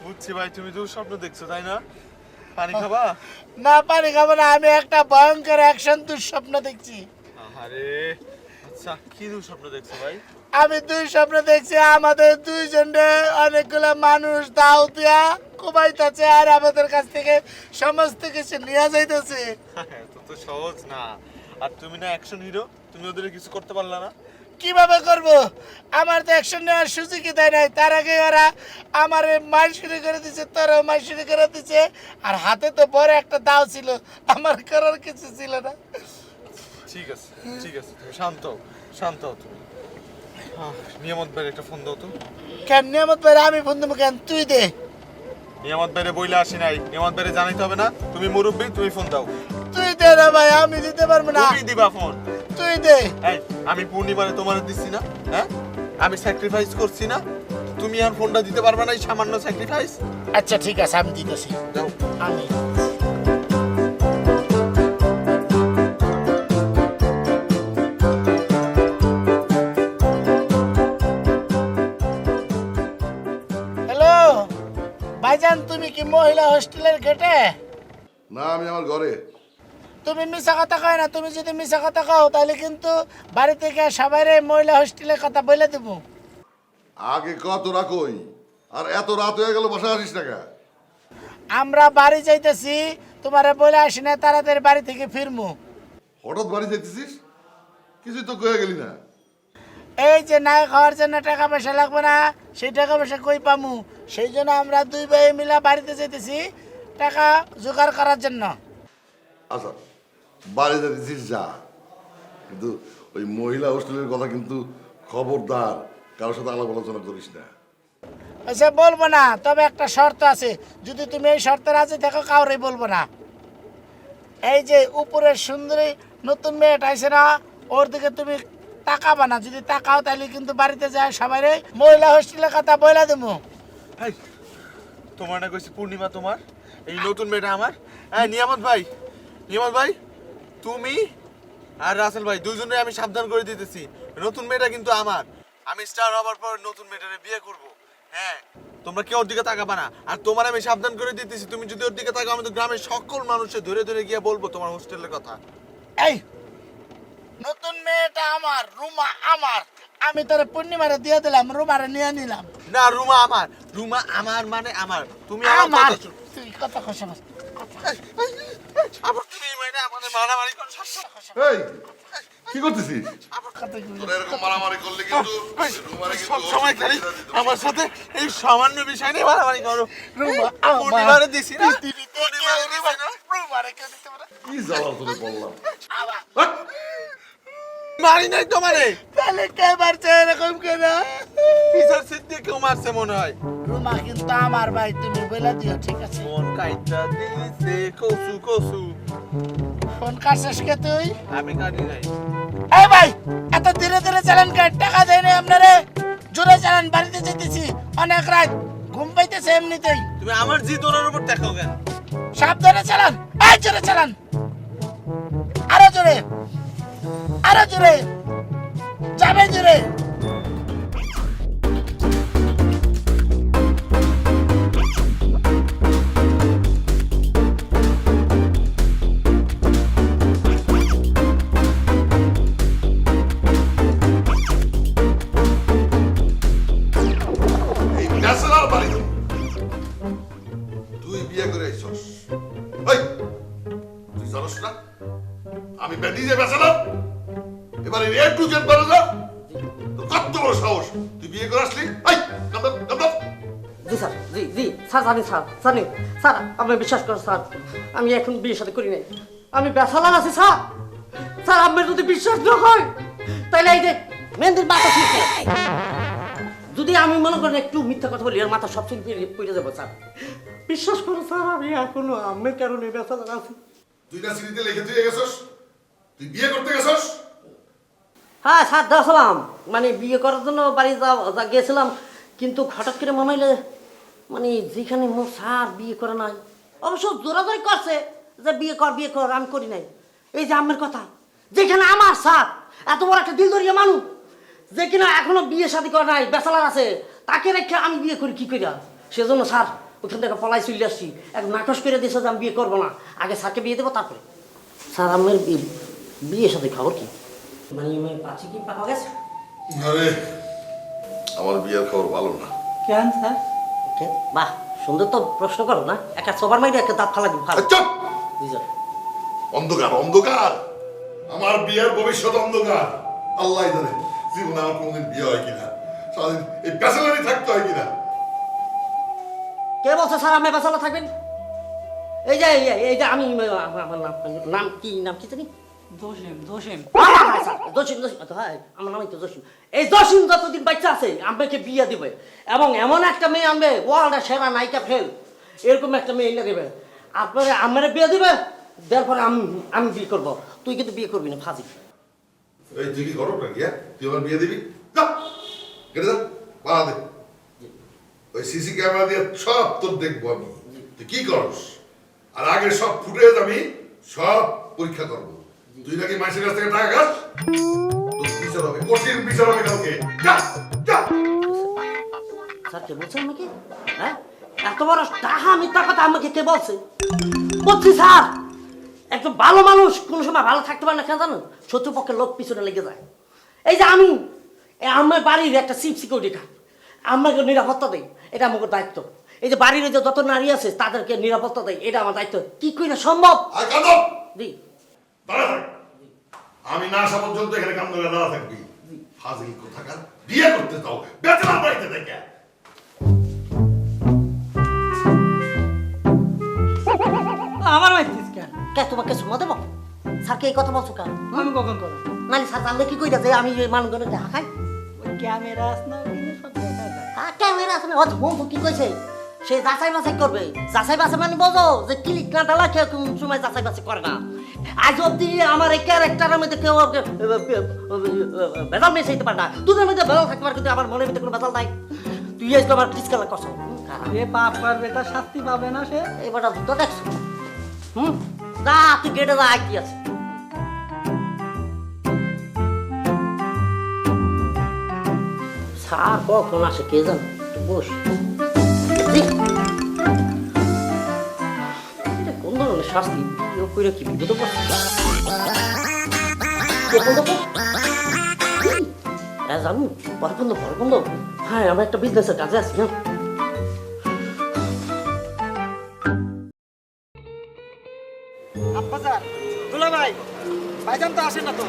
Speaker 8: বুঝছি ভাই, তুমি দুঃস্বপ্ন দেখছো তাই না? পানি খাবা?
Speaker 2: না পানি খাবো না, আমি একটা ভয়ঙ্কর অ্যাকশন দুঃস্বপ্ন দেখছি।
Speaker 8: আরে আচ্ছা, কি দুঃস্বপ্ন দেখছো ভাই?
Speaker 2: আমি দুই স্বপ্ন দেখছি, আমাদের দুইজনে অনেকগুলো মানুষ দাও দিয়া কুবাইতেছে আর আমাদের কাছ থেকে সমস্ত কিছু নিয়ে যাইতেছে।
Speaker 8: তো সহজ না। আর তুমি না অ্যাকশন হিরো, তুমি ওদের কিছু করতে পারলা না?
Speaker 2: কিভাবে করব? আমার তো অ্যাকশন নেওয়ার সুযোগই দেয় নাই। তার আগে ওরা আমার মার শুরু করে দিচ্ছে, তোরও মার শুরু করে দিচ্ছে, আর হাতে তো বড় একটা দাও ছিল, আমার করার কিছু ছিল না।
Speaker 8: ঠিক আছে, ঠিক আছে, তুমি শান্ত হও, শান্ত হও তুমি। নিয়ামত ভাইয়ের একটা ফোন দাও তো।
Speaker 2: কেন নিয়ামত ভাই? আমি ফোন দেবো কেন? তুই দে।
Speaker 8: নিয়ামত ভাইরে বইলে আসি নাই, নিয়ামত ভাইরে জানাইতে হবে না। তুমি মুরব্বী, তুমি ফোন দাও।
Speaker 2: তুই দে না ভাই, আমি দিতে পারবো না।
Speaker 8: তুমি দিবা ফোন।
Speaker 2: তুই দে।
Speaker 8: এই, আমি পূর্ণিমারে তোমার দিচ্ছি না? হ্যাঁ, আমি স্যাক্রিফাইস করছি না? তুমি আর ফোনটা দিতে পারবে না, এই সামান্য স্যাক্রিফাইস?
Speaker 2: আচ্ছা ঠিক আছে, আমি দিতেছি।
Speaker 8: যাও।
Speaker 2: আমি হ্যালো ভাইজান, তুমি কি মহিলা হোস্টেলের গেটে?
Speaker 3: না, আমি আমার ঘরে।
Speaker 2: তুমি মিশা কথা কয় না। তুমি যদি মিশা কথা কও তাহলে কিন্তু বাড়ি থেকে সবাই মহিলা হোস্টেলের কথা বলে দেবো।
Speaker 3: আগে কত রাখই, আর এত রাত হয়ে গেল, বাসায় আসিস না কেন?
Speaker 2: আমরা বাড়ি যাইতেছি, তোমারে বলে আসি না, তাড়াতাড়ি বাড়ি থেকে ফিরমু।
Speaker 3: হঠাৎ বাড়ি যেতেছিস? কিছুই তো কয়ে গেলি না।
Speaker 2: এই যে নায়ক হওয়ার জন্য টাকা পয়সা লাগবে না, সেই টাকা পয়সা কই পামু? সেই জন্য আমরা দুই ভাই মিলা বাড়িতে যেতেছি টাকা জোগাড় করার জন্য।
Speaker 3: আচ্ছা, বাড়ি যেতেছিস যা, কিন্তু ওই মহিলা হোস্টেলের কথা কিন্তু খবরদার কারোর সাথে আলাপ আলোচনা করিস না।
Speaker 2: আচ্ছা বলবো না, তবে একটা শর্ত আছে। যদি তুমি এই শর্তে রাজি থাকো কাউরেই বলবো না। এই যে উপরের সুন্দরী নতুন মেয়েটা আছে না, ওর দিকে তুমি তাকাবা না। যদি তাকাও তাহলে কিন্তু বাড়িতে যায় সবাই মহিলা হোস্টেলের কথা বলে দেবো।
Speaker 8: এই, তোমার না কইছি পূর্ণিমা তোমার, এই নতুন মেয়েটা আমার। হ্যাঁ নিয়ামত ভাই, নিয়ামত ভাই, তুমি আর রাসেল ভাই দুইজনে আমি সাবধান করে দিতেছি, নতুন মেয়েটা কিন্তু আমার। আমি স্টার হবার পর নতুন মেয়েটারে বিয়ে করব। হ্যাঁ, তোমরা কেউ ওর দিকে তাকাবা না। আর তোমার আমি সাবধান করে দিতেছি, তুমি যদি ওর দিকে তাকাও আমি তো গ্রামের সকল মানুষে ধরে ধরে গিয়ে বলবো তোমার হোস্টেলের কথা।
Speaker 2: এই নতুন মেয়েটা আমার, রুমা আমার। আমি তোর পূর্ণিমারে দিয়ে দিলাম, রুমারে নিয়ে নিলাম।
Speaker 8: না, রুমা আমার, রুমা আমার মানে আমার। তুমি আমার
Speaker 2: আমার
Speaker 8: কথা শোনো।
Speaker 2: তুই কথা কইছ না।
Speaker 8: আবার তুমি মানে আমাদের মারামারি করো সবসময়।
Speaker 3: এই, কি করতেছিস?
Speaker 2: কথা কইছ।
Speaker 3: তোরা এরকম মারামারি করলে কিন্তু রুমারে কিন্তু
Speaker 8: সব সময় খালি আমার সাথে এই সামান্য বিষয় নিয়ে মারামারি করো।
Speaker 2: রুমা
Speaker 8: পূর্ণিমারে দিছি না?
Speaker 2: পৃথিবীতে কেউ রুমারে কেউ দিতে পারে না।
Speaker 3: কি জ্বালা তোরে বললাম।
Speaker 2: আবার
Speaker 3: হাট!
Speaker 8: মারি নাই তোমারে।
Speaker 2: তাহলে কে মারছে এরকম কেন?
Speaker 8: পিছার সিট দিয়ে কেউ মারছে মনে হয়।
Speaker 2: রুমা কিন্তু আমার ভাই, তুমি বলে দিও, ঠিক আছে?
Speaker 8: মন কাইটা দিছে কসু কসু।
Speaker 2: ফোন কাটছিস কে তুই?
Speaker 8: আমি কাটি নাই।
Speaker 2: এই ভাই, এত ধীরে ধীরে চালান কেন? টাকা দেয় না আপনারে? জোরে চালান, বাড়িতে যেতেছি, অনেক রাত, ঘুম পাইতেছে এমনিতেই।
Speaker 8: তুমি আমার জিদ ওনার উপর দেখো কেন?
Speaker 2: সাবধানে চালান, এই জোরে চালান, আরো জোরে, আরো জোরে, যাবে জোরে।
Speaker 3: এই ব্যাচেলর বাড়িতে তুই বিয়ে করে আইছস। এই তুই জানোস না আমি নিজে ব্যাচেলর, এবারে রেড টু জেড ম্যানেজার। তোর কত বড় সাহস, তুই বিয়ে করে আসলি? এই নাম্বার নাম্বার
Speaker 7: জি স্যার, জি জি স্যার, জানি স্যার, জানি স্যার, আপনি বিশ্বাস করেন স্যার, আমি এখন বিয়ের সাথে করি নাই, আমি ব্যাচেলর আছি স্যার। স্যার আপনার যদি বিশ্বাস না হয় তাহলে এই যে মেহেন্দির মাথা ছিঁড়ছে, যদি আমি মনে করেন একটু মিথ্যা কথা বলি আর মাথা সব চিন পড়ে যাবো স্যার। বিশ্বাস করো স্যার, আমি এখনো আমের কারণে ব্যাচেলর আছি।
Speaker 3: তুই না সিরিতে লিখে দিয়ে গেছস তুই বিয়ে করতে গেছস?
Speaker 7: হ্যাঁ স্যার, দেখলাম মানে বিয়ে করার জন্য বাড়ি গেছিলাম, কিন্তু হঠাৎ করে মনে হইলে মানে যেখানে মোর স্যার বিয়ে করে নাই, অবশ্য জোরাজোরি করছে যে বিয়ে কর বিয়ে কর, আমি করি নাই। এই যে আমের কথা, যেখানে আমার স্যার এত বড় একটা দিলদরিয়া মানুষ, যে কিনা এখনো বিয়ে শাদী করে নাই, ব্যাচেলর আছে, তাকে রেখে আমি বিয়ে করি কি করিয়া? সেজন্য স্যার ওখান থেকে পলাই চলে আসছি, এক নাকশ করে দিয়েছে যে আমি বিয়ে করবো না, আগে স্যারকে বিয়ে দেবো তারপরে। স্যার আমার বিয়ে সাথে খবর কি? মানে পাচ্ছি কি পাওয়া গেছে?
Speaker 3: আরে আমার বিয়ের খবর ভালো না।
Speaker 7: কেন স্যার? বাহ, সুন্দর তো প্রশ্ন করো না, একটা সবার মাইরে একটা দাঁত ফালা দিই ভালো।
Speaker 3: চুপ!
Speaker 7: জি স্যার।
Speaker 3: অন্ধকার অন্ধকার, আমার বিয়ের ভবিষ্যৎ অন্ধকার। আল্লাহ জানে জীবনে আমার কোনোদিন বিয়ে হয় কিনা, সারাদিন এই ব্যাচেলারই থাকতে হয় কিনা।
Speaker 7: কে বলছে স্যার আমি ব্যাচেলর থাকবেন? এই যে এই যে আমি আমার নাম কি, নাম কি জানি? জসিম। জসিম, জসিম, হ্যাঁ আমার নামই তো জসিম। এই জসিম যতদিন বাচ্চা আছে আমাকে বিয়ে দিবে, এবং এমন একটা মেয়ে আনবে ওয়ার্ল্ডের সেরা নায়িকা ফেল, এরকম একটা মেয়ে এনে দেবে, আপনারা আমার বিয়ে দিবে, দেওয়ার পরে আমি বিয়ে করবো। তুই কিন্তু বিয়ে করবি না, ফাজি।
Speaker 3: এই তুই কি করো নাকি? তুই আমার বিয়ে দিবি? যা কেটে যা, পাড়া দে। ওই সিসি ক্যামেরা দিয়ে সব তোর দেখবো আমি, তুই কি করস। আর আগে সব ফুটেজ আমি সব পরীক্ষা করবো। তুই নাকি মানুষের কাছ থেকে টাকা খাস, তোর বিচার হবে, কঠিন বিচার হবে কালকে। যা যা।
Speaker 7: স্যার কে বলছে আমাকে? হ্যাঁ, এত বড় টাহা মিথ্যা কথা আমাকে কে বলছে? বলছি স্যার, একজন ভালো মানুষ কোন সময় ভালো থাকতে পারে না, কেন জানো? শত্রুপক্ষের লোক পিছনে লেগে যায়। এই যে আমি আমার বাড়ির একটা চিফ সিকিউরিটি গার্ড, আমাকে নিরাপত্তা দেয়, এটা আমার দায়িত্ব। এই যে বাড়ির যে যত নারী আছে তাদেরকে নিরাপত্তা দেয়, এটা আমার দায়িত্ব। কি করে সম্ভব?
Speaker 3: আর কাঁদো
Speaker 7: জি।
Speaker 3: দাঁড়া থাক, আমি না আসা পর্যন্ত এখানে কাম ধরে দাঁড়া থাকবি। ফাজিল কোথাকার, বিয়ে করতে দাও, ব্যাচেলর বাড়িতে থেকে।
Speaker 7: আমার মাইতিস কেন? কে তোমাকে সুমা দেবো? স্যারকে এই কথা বলছো কেন? আমি কখন করো? নানি স্যার জানলে কি কইরা যে আমি এই মানুষজনের দেখা খাই? ওই ক্যামেরা আছে না, সব দেখা যায়। হ্যাঁ ক্যামেরা আছে না, বন্ধু কি কইছে? সে যাচাই বাছাই করবে। যাচাই বাছাই মানে বোঝো যে ক্লিক না ডালা কেউ কোন সময় যাচাই বাছাই করে না। আজ অব্দি আমার এই ক্যারেক্টারের মধ্যে কেউ বেদাল মেশাইতে পারে না। দুধের মধ্যে বেদাল থাকতে পারে, কিন্তু আমার মনের মধ্যে কোনো বেদাল নাই। তুই আজকে আমার ডিসকালার করছো।
Speaker 10: যে পাপ করবে তার শাস্তি পাবে না সে।
Speaker 7: এবারটা দুটো দেখছো? যা তুই গেটে যা, কি আছে? স্যার কখন আসে কে জান? বস। কোন ধরনের শাস্তি কইরা কি বিপদ করছে? জানু পরবন্ধ, হ্যাঁ আমার একটা বিজনেসের কাজে আছি। হ্যাঁ
Speaker 10: আব্বা স্যার, দুলা ভাই, ভাইজান তো আসেন না তো।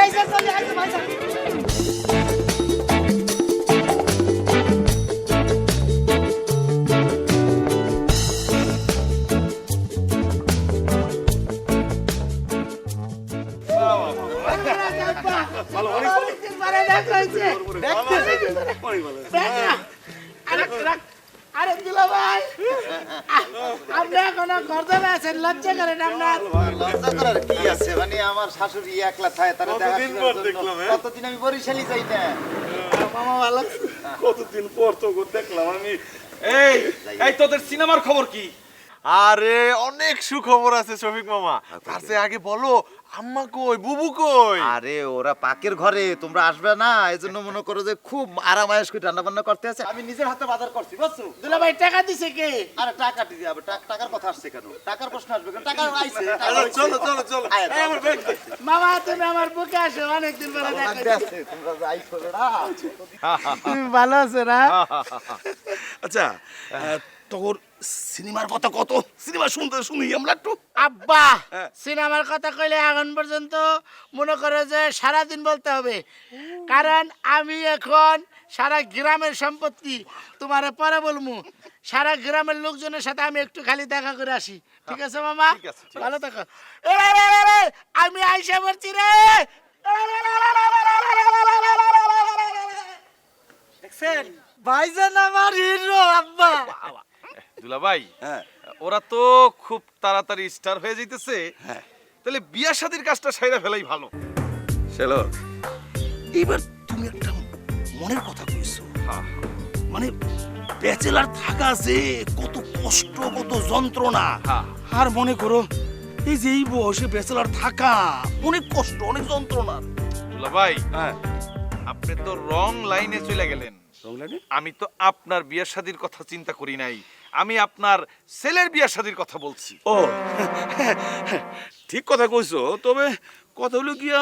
Speaker 10: এই যে চলে আসছে ভাইজান।
Speaker 2: আরে দুলা ভাই আপনি এখনো গর্দনে আছেন, লজ্জা করেন আপনার?
Speaker 10: লজ্জা করার কি আছে, মানে আমার শাশুড়ি একলা থাকে, তারা কতদিন আমি বরিশালি যাই না।
Speaker 2: মামা ভালো আছে?
Speaker 5: কতদিন পর তো দেখলাম আমি। এই এই তোদের সিনেমার খবর কি?
Speaker 8: আরে অনেক সুখবর আছে শফিক মামা। তার চেয়ে আগে বলো আম্মা কই, বুবু কই?
Speaker 10: আরে ওরা পাকের ঘরে, তোমরা আসবে না, এই জন্য মনে করো যে খুব আরামায়েশ করে রান্না বান্না করতে আছে। আমি নিজের হাতে বাজার করছি, বুঝছো?
Speaker 2: দুলা ভাই টাকা দিছে কে?
Speaker 10: আরে টাকা দিতে হবে, টাকার কথা আসছে কেন? টাকার প্রশ্ন আসবে কেন? টাকা আইছে।
Speaker 8: চলো চলো চলো।
Speaker 2: মামা তুমি আমার বুকে আসো, অনেকদিন পরে দেখা হইছে।
Speaker 10: তোমরা যাই করে না।
Speaker 2: তুমি ভালো আছো না?
Speaker 1: আচ্ছা তোর সিনেমার কথা কত? সিনেমা শুনতে শুনি আমরা একটু।
Speaker 2: আব্বা সিনেমার কথা কইলে এখন পর্যন্ত মনে করো যে সারাদিন বলতে হবে, কারণ আমি এখন সারা গ্রামের সম্পত্তি তোমারে পরে বলবো। সারা গ্রামের লোকজনের সাথে আমি একটু খালি দেখা করে আসি, ঠিক আছে মামা? ভালো থাকো। আমি আইসা পড়ছি রে।
Speaker 10: দেখছেন ভাইজান আমার হিরো আব্বা।
Speaker 5: দুলাভাই, ওরা তো খুব তাড়াতাড়ি স্টার হয়ে যাইতেছে, তাহলে বিয়া শাদীর কাজটা সাইরা ফেলাই ভালো।
Speaker 1: চলো এবার তুমি একটা মনের কথা কইছো। মানে ব্যাচেলার থাকা যে কত কষ্ট, কত যন্ত্রণা। আর মনে করো এই যে এই বয়সে ব্যাচেলার থাকা অনেক কষ্ট, অনেক যন্ত্রণা।
Speaker 5: দুলাভাই, আপনি তো রং লাইনে চলে গেলেন। আমি তো আপনার বিয়া শাদীর কথা চিন্তা করি নাই, আমি আপনার ছেলের বিয়া শাদীর কথা বলছি।
Speaker 1: ও ঠিক কথা কইছো, তবে কথা হলো গিয়া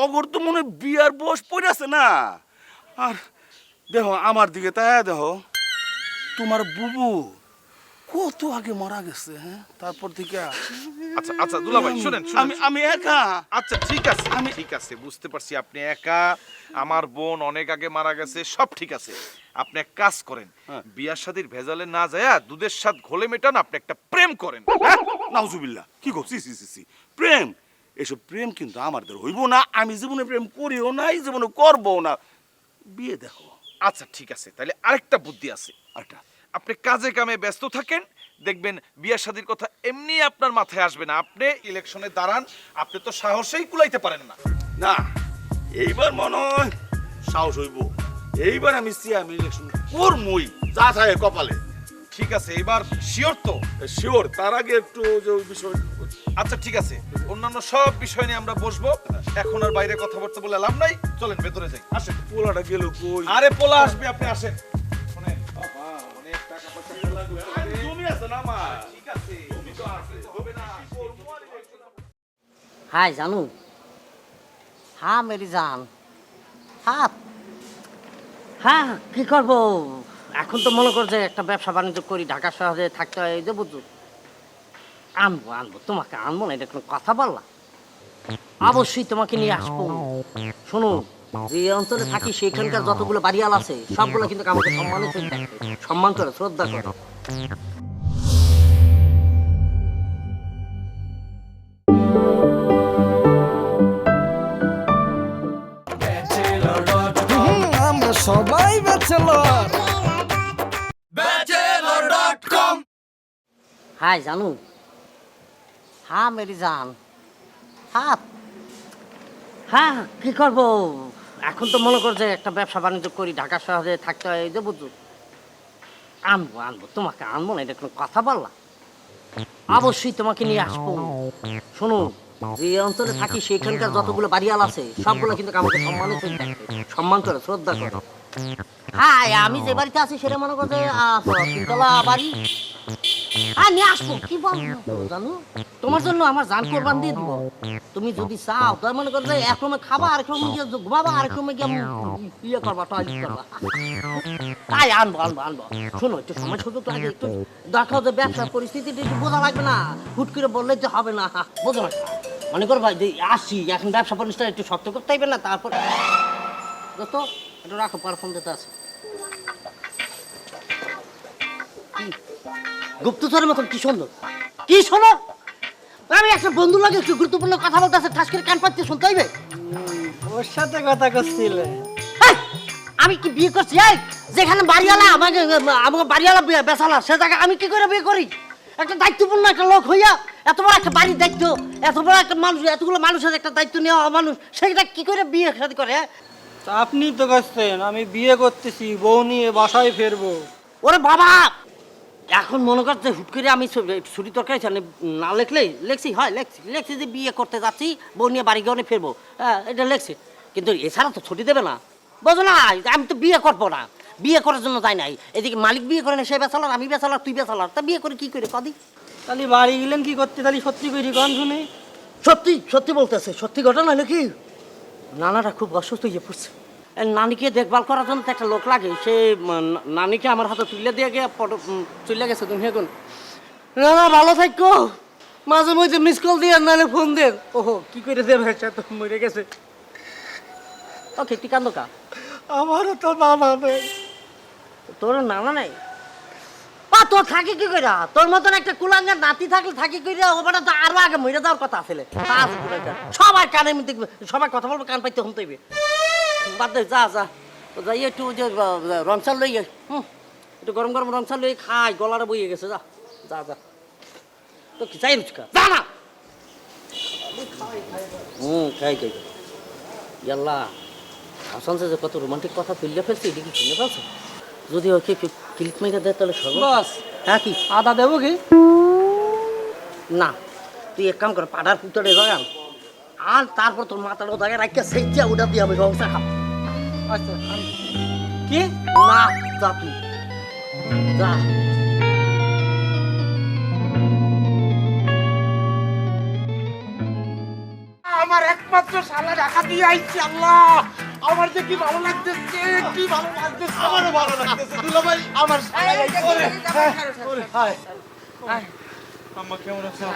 Speaker 1: অগর তো মনে বিয়ার বয়স পড়ে আছে না। আর দেখো আমার দিকে তাই দেখো, তোমার বুবু কত আগে মারা গেছে। হ্যাঁ, তারপর থেকে
Speaker 5: আচ্ছা আচ্ছা দুলাভাই শুনেন,
Speaker 1: আমি একা।
Speaker 5: আচ্ছা ঠিক আছে, ঠিক আছে, বুঝতে পারছি আপনি একা, আমার বোন অনেক আগে মারা গেছে, সব ঠিক আছে। আপনি এক কাজ করেন, বিয়ার শাদীর ভেজালে না যায়া দুধের স্বাদ ঘোলে মেটান, আপনি একটা প্রেম করেন।
Speaker 1: নাউজুবিল্লাহ, কি করছি? প্রেম, এসব প্রেম কিন্তু আমাদের হইব না। আমি জীবনে প্রেম করিও নাই, জীবনে করবো না। বিয়ে দেখো।
Speaker 5: আচ্ছা ঠিক আছে, তাহলে আরেকটা বুদ্ধি আছে। আপনি কাজে কামে ব্যস্ত থাকেন, দেখবেন বিয়ার শাদীর কথা এমনি আপনার মাথায় আসবে না। আপনি ইলেকশনে দাঁড়ান, আপনি তো সাহসেই কুলাইতে পারেন না।
Speaker 1: না, এইবার মনে হয় সাহস হইব। এইবার আমি সিএম ইলেকশন করমই, যা থাকে কপালে।
Speaker 5: ঠিক আছে, এবার শিওর তো?
Speaker 1: শিওর। তার আগে একটু যে ওই বিষয়।
Speaker 5: আচ্ছা ঠিক আছে, অন্যান্য সব বিষয় নিয়ে আমরা বসবো, এখন আর বাইরে কথাবার্তা বলে লাভ নাই। চলেন ভেতরে যাই, আসেন।
Speaker 1: পোলাটা গেল কই?
Speaker 5: আরে পোলা আসবে, আপনি আসেন। শুনেন
Speaker 1: বাবা, অনেক টাকা পয়সা লাগবে। জমি আছে না আমার?
Speaker 5: ঠিক আছে, জমি তো আছে, হবে না?
Speaker 7: হাই জানু, হ্যাঁ মেরি জান, হ্যাঁ হ্যাঁ কি করবো এখন? তো মনে কর যে একটা ব্যবসা বাণিজ্য করি, ঢাকা শহরে থাকতে হয়, এই যে বুঝছো। আনবো তোমাকে, আনবো না এটা কোনো কথা বললাম? অবশ্যই তোমাকে নিয়ে আসবো। শোনো, যে অঞ্চলে থাকি সেখানকার যতগুলো বাড়িয়াল আছে সবগুলো কিন্তু আমাকে সম্মানে সম্মান করে, শ্রদ্ধা করে।
Speaker 1: আমরা সবাই ব্যাচেলর।
Speaker 7: হাই জানু, হ্যাঁ মেরি জান, হ্যাঁ হ্যাঁ কি করবো এখন? তো মনে কর যে একটা ব্যবসা বাণিজ্য করি, ঢাকা শহরে থাকতে হয়, এই যে বুঝছো। আনবো তোমাকে, আনবো না এটা কোনো কথা বললাম? অবশ্যই তোমাকে নিয়ে আসবো। শোনো, যে অঞ্চলে থাকি সেখানকার যতগুলো বাড়িয়াল আছে সবগুলো কিন্তু আমাকে সম্মান করে, শ্রদ্ধা করে। হ্যাঁ, আমি যে বাড়িতে আছি সেটা মনে করো যে তিনতলা বাড়ি। নিয়ে আসবো, কি বলবো জানো, তোমার জন্য আমার জান কোরবান দিয়ে দিব। তুমি যদি চাও তার মনে করো যে এক রুমে খাবা, আরেক রুমে গিয়ে ঘুমাবা, আরেক রুমে গিয়ে ইয়ে করবা, টয়লেট করবা। তাই আনবো। শোনো, একটু সময় সুযোগ লাগে, একটু দেখো যে ব্যবসার পরিস্থিতিটা একটু বোঝা লাগবে না, হুট করে বললে যে হবে না, বোঝো না। মনে করো ভাই যে আসছি, এখন ব্যবসা পরিস্থিতি একটু শক্ত করতে হবে না, তারপর যত একটু রাখো, পর ফোন দিতে আছে। গুপ্তচরের মতন কি সুন্দর, কি শোনো, আমি একটা বন্ধু লাগে একটু গুরুত্বপূর্ণ কথা বলতে আছে, ঠাস করে কান পাচ্ছে, শুনতে হইবে।
Speaker 10: ওর সাথে কথা করছিলে?
Speaker 7: আমি কি বিয়ে করছি? এই যেখানে বাড়িওয়ালা আমাকে বাড়িওয়ালা বেসালা, সে জায়গায় আমি কি করে বিয়ে করি? একটা দায়িত্বপূর্ণ একটা লোক হইয়া এত বড় একটা বাড়ির দায়িত্ব, এত বড় একটা মানুষ, এতগুলো মানুষের একটা দায়িত্ব নেওয়া মানুষ, সেটা কি করে বিয়ে শাদী করে?
Speaker 10: তা আপনি তো করছেন, আমি বিয়ে করতেছি, বউ নিয়ে বাসায় ফিরবো।
Speaker 7: ওরে বাবা, এখন মনে করছে হুট করে আমি ছুটি তরকারি না লেখলেই লেখছি যে বিয়ে করতে যাচ্ছি, বউ নিয়ে বাড়ি গিয়ে ফিরবো, হ্যাঁ এটা লেখছে, কিন্তু এছাড়া তো ছুটি দেবে না, বোঝো না? আমি তো বিয়ে করবো না, বিয়ে করার জন্য তাই নাই। এদিকে মালিক বিয়ে করে না, সে বেসালার, আমি বেসালার, তুই বেসালার, তা বিয়ে করে কি করে কদি?
Speaker 10: তাহলে বাড়ি গেলেন কি করতে? তাহলে সত্যি করি গান শুনে।
Speaker 7: সত্যি সত্যি বলতেছে, সত্যি ঘটনা হলো কি, নানাটা খুব অসুস্থ হয়ে পড়ছে। নানিকে দেখভাল করার জন্য তো একটা লোক লাগে, সে নানিকে আমার হাতে তুলে দিয়ে গিয়ে চলে গেছে। তুমি এখন নানা ভালো থাকো, মাঝে মধ্যে মিস কল দিয়ে নাহলে ফোন দেন। ওহো কি করে দেবে, সে তো মরে গেছে। ওকে তুই কান্দো কা?
Speaker 10: আমারও তো নানা নেই।
Speaker 7: তোর নানা নাই? তোর থাকি কি কইরা? তোর মতন একটা কুলাঙ্গার নাতি থাকলে থাকি কইরা, ওটা তো আরো আগে মরে যাওয়ার কথা আসলে। সবাই কানের মধ্যে, সবাই কথা বলবো, কান পাইতে শুনতে হইবে। বাদ দে, যা যা যাই একটু যে রংচাল লই, একটু গরম গরম রংচাল লই খাই, গলাটা বইয়ে গেছে। যা যা যা, তো কি চাই রুচকা, যা না। খাই খাই ইয়াল্লা, আসলে যে কত রোমান্টিক কথা তুললে ফেলছি, এদিকে চিনে ফেলছে। যদি ওকে ক্লিক মেরে দেয় তাহলে সব।
Speaker 10: বস,
Speaker 7: হ্যাঁ কি
Speaker 10: আদা দেবো কি?
Speaker 7: না, তুই এক কাম কর, পাড়ার পুতড়ে জাগান আর তারপর তোর মাথাটা জায়গায় রাখিয়া সেইটা ওটা দিয়ে আমি রংচা খাব।
Speaker 10: আচ্ছা কি
Speaker 7: না, যা তুই যা।
Speaker 6: আমার একমাত্র শালা ঢাকা দিয়ে আইছি। আল্লাহ, আমার যে কি ভালো লাগতেছে, কি ভালো লাগতেছে। আমারও ভালো লাগতেছে দুলাভাই, আমার শালা আইছে। হায় আম্মা কেমন আছো?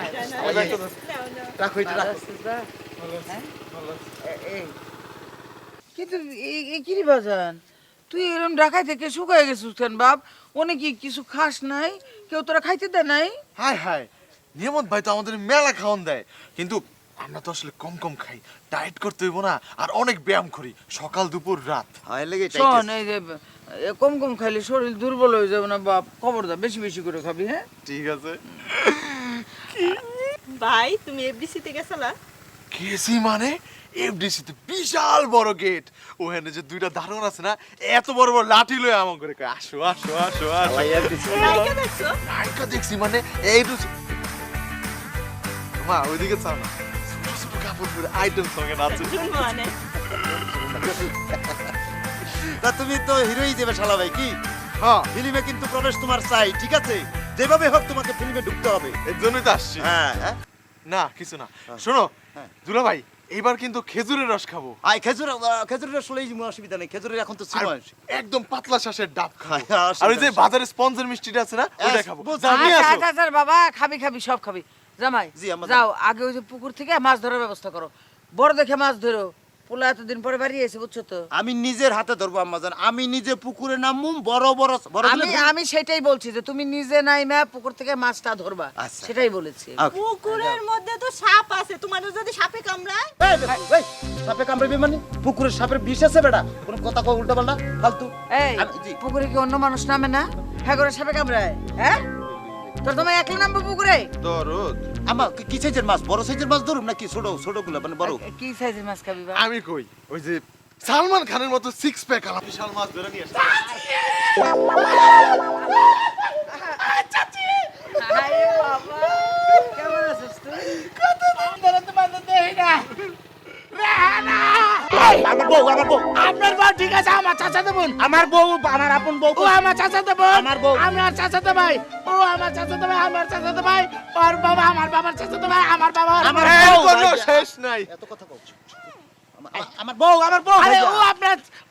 Speaker 6: রাখো এটা, রাখো।
Speaker 11: কিন্তু এই কি রে বাজান, তুই এরকম ঢাকায় থেকে শুকায় গেছিস কেন বাপ? অনেকে কিছু খাস নাই, কেউ তোরা খাইতে দেয় নাই?
Speaker 8: হায় হায়, নিয়ামত ভাই তো আমাদের মেলা খাওয়ান দেয়, কিন্তু আমরা তো আসলে কম কম খাই, ডায়েট করতে হইব না, আর অনেক ব্যায়াম করি সকাল দুপুর রাত।
Speaker 11: শোন, এই যে কম কম খাইলে শরীর দুর্বল হয়ে যাবে না বাপ, খবরদার বেশি বেশি করে খাবি। হ্যাঁ
Speaker 8: ঠিক আছে।
Speaker 12: ভাই তুমি এফডিসি তে গেছলা?
Speaker 8: কেসি মানে এফডিসি তে বিশাল বড় গেট, ওখানে যে দুইটা দারোয়ান আছে না, এত বড় বড় লাঠি লয়ে আমন করে কয় আসো আসো আসো আসো।
Speaker 12: নায়িকা দেখছো?
Speaker 8: নায়িকা দেখছি মানে এই তো মা ওইদিকে চাও না, ছোট ছোট কাপড় পরে আইটেম সঙ্গে নাচে।
Speaker 12: মানে
Speaker 13: তা তুমি তো হিরোই দেবে শালা ভাই, কি
Speaker 8: হ্যাঁ,
Speaker 13: ফিল্মে কিন্তু প্রবেশ তোমার চাই, ঠিক আছে? যেভাবে হোক তোমাকে ফিল্মে ঢুকতে হবে।
Speaker 8: এর জন্যই তো আসছি।
Speaker 13: হ্যাঁ হ্যাঁ,
Speaker 8: না কিছু না, শোনো দুলা ভাই, এইবার কিন্তু খেজুরের রস খাবো।
Speaker 13: আই খেজুরের রস হলেই অসুবিধা নেই, খেজুরের এখন তো
Speaker 8: আর
Speaker 13: সময়।
Speaker 8: একদম পাতলা শ্বাসের ডাব খাবো,
Speaker 13: হ্যাঁ,
Speaker 8: আর ওই যে বাজারে স্পঞ্জের মিষ্টিটা আছে না, ওটা খাবো। জানি
Speaker 11: আচ্ছা
Speaker 8: আসো।
Speaker 11: আচ্ছা আচ্ছা বাবা, খাবি খাবি সব খাবি। জামাই
Speaker 13: জি, আম্মা,
Speaker 11: যাও, আগে ওই যে পুকুর থেকে মাছ ধরার ব্যবস্থা করো, বড় দেখে মাছ ধরো। পোলা এতদিন পরে বাড়ি এসে, বুঝছো তো?
Speaker 13: আমি নিজের হাতে ধরবো আম্মাজান, আমি নিজে পুকুরে নামবো, বড় বড় বড়
Speaker 11: আমি সেটাই বলছি যে তুমি নিজে নাইমা পুকুর থেকে মাছটা ধরবা,
Speaker 13: আচ্ছা।
Speaker 11: সেটাই বলেছি।
Speaker 12: পুকুরের মধ্যে তো সাপ আছে, তোমার যদি সাপে কামড়ায়?
Speaker 13: সাপে কামড়াবি মানে? পুকুরের সাপের বিষ আছে বেটা, কোনো কথা কও উল্টা পাল্টা ফালতু।
Speaker 11: এই
Speaker 13: জি।
Speaker 11: পুকুরে কি অন্য মানুষ নামে না? হ্যাঁ করে সাপে কামড়ায়? হ্যাঁ তোর তোমার একলা নামবো পুকুরে?
Speaker 8: দরদ
Speaker 13: আমা কি সাইজের মাছ? বড় সাইজের মাছ ধরুম নাকি ছোট ছোট গুলা, মানে বড়?
Speaker 11: কি সাইজের মাছ খাবি বা?
Speaker 8: আমি কই, ওই যে সালমান খানের মতো সিক্স প্যাক আলা বিশাল মাছ ধরে নিয়ে আসছে।
Speaker 11: আরে বাবা, কেমন আছিস তুই? কতদিন ধরে তোমার দেই না। রেহানা!
Speaker 13: আমার বউ
Speaker 11: আপনার বউ ঠিক আছে, আমার চাচাতো বোন।
Speaker 13: আমার বউ, আমার আপন বউ।
Speaker 11: ও আমার চাচাতো বোন।
Speaker 13: আমার বউ।
Speaker 11: আমার চাচাতো ভাই। ও আমার চাচাতো ভাই, আমার চাচাতো ভাই। ওর বাবা আমার বাবার চাচাতো ভাই, আমার বাবা ওর
Speaker 13: আমার
Speaker 11: বাবার-
Speaker 8: এর
Speaker 13: বউ,
Speaker 8: কোনো
Speaker 13: ভাই।
Speaker 8: শেষ নাই।
Speaker 13: এত কথা কও। আমার বউ
Speaker 11: আরে
Speaker 13: ভাইয়া।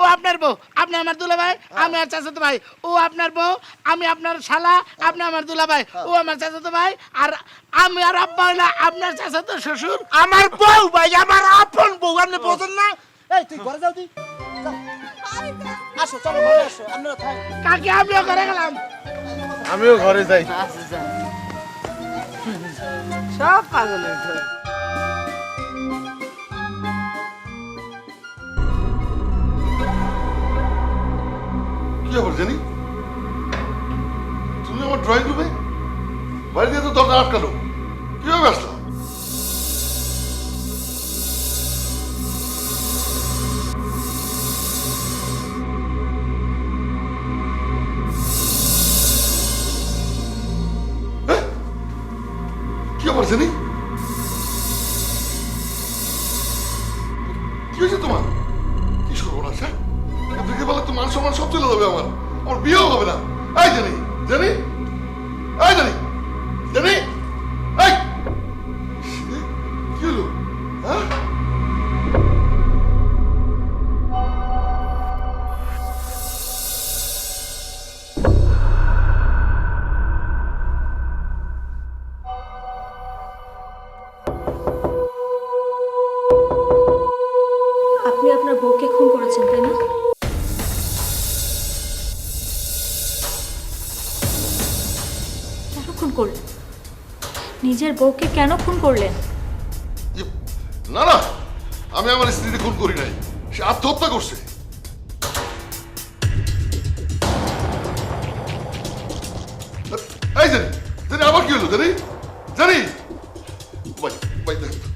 Speaker 11: ও আপনার বউ, আপনি আমার দুলা ভাই, আমি আর চাচাতো ভাই। ও আপনার বউ, আমি আপনার শালা, আপনি আমার দুলা ভাই। ও আমার চাচাতো ভাই, আর আমি আর আব্বা হইলা আপনার চাচাতো শ্বশুর।
Speaker 13: আমার বউ ভাই, আমার আপন বউ, আপনি বোঝেন না? এই তুই ঘরে যাও, তুই যাও। আসো, চলো ঘরে আসো, আপনারা থাক।
Speaker 11: কাকে আমিও করে গেলাম।
Speaker 8: আমিও ঘরে যাই।
Speaker 11: সব পাগলের ঘর।
Speaker 3: ব্যাপার জানি তুমি আমার ড্রয়িং রুমে বাড়ি দিয়ে তো দরজা আটকানো কিভাবে আসলাম? কি ব্যাপার জানি কি হয়েছে তোমার? কি সর্বনাশ হ্যাঁ? দেখতে পেলে তো মান সম্মান সব চলে যাবে আমার বিয়েও হবে না। এই জানি জানি এই জানি জানি এই কি হলো হ্যাঁ?
Speaker 12: আপনি আপনার বউকে খুন করেছেন তাই না? কেন খুন করলেন? নিজের বউকে কেন খুন করলেন?
Speaker 3: না না আমি আমার স্ত্রীকে খুন করি নাই, সে আত্মহত্যা করছে। এই জানি জানি আবার কি হলো জানি জানি ভাই ভাই দেখুন তো।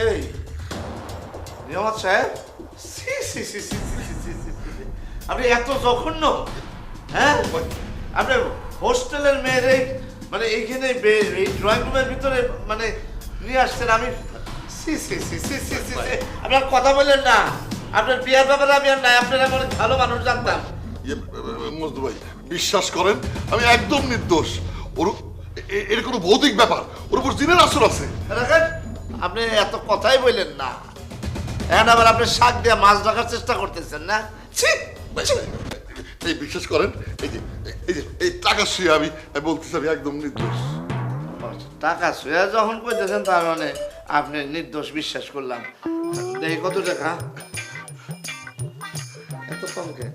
Speaker 2: এই নিয়ামত সাহেব, সি সি সি সি সি সি সি সি। আপনি এত জঘন্য, হ্যাঁ? আপনার হোস্টেলের মেয়ের মানে এইখানে এই ড্রয়িং রুমের ভিতরে মানে নিয়ে আসছেন। আমি সি সি সি সি সি সি সি। আপনার কথা বললেন না, আপনার বিয়ের ব্যাপারে আমি আর নাই, আপনার অনেক ভালো মানুষ জানতাম।
Speaker 3: মজদু ভাই বিশ্বাস করেন আমি একদম নির্দোষ। ওর এর কোনো ভৌতিক ব্যাপার, ওর উপর জিনের আসর আছে।
Speaker 2: দেখেন আপনি এত কথাই বললেন না, এখন আবার আপনি শাক দিয়ে মাছ রাখার চেষ্টা করতেছেন না। ছি ছি।
Speaker 3: এই বিশ্বাস করেন এই টাকা শুয়ে আমি বলতেছি আমি একদম নির্দোষ।
Speaker 2: টাকা শুয়ে যখন কইতেছেন তার মানে আপনি নির্দোষ বিশ্বাস করলাম। দেখি কত টাকা? এত কম কে?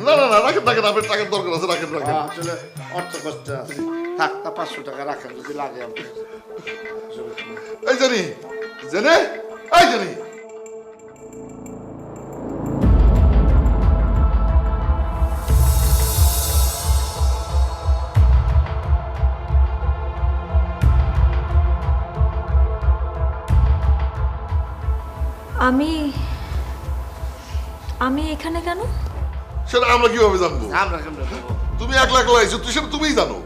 Speaker 3: না না না রাখেন রাখেন, আপনার টাকার দরকার আছে, রাখেন রাখেন।
Speaker 2: আসলে অর্থ কষ্ট আছে, থাক তা 500 টাকা রাখেন যদি লাগে আপনার।
Speaker 3: এই জানি জেনে এই জানি
Speaker 12: আমি এখানে কেন?
Speaker 3: সেটা আমরা কিভাবে জানবো?
Speaker 2: আমরা কেমন দেবো?
Speaker 3: তুমি একলা একলা আইছো, তুই সেটা তুমিই জানো।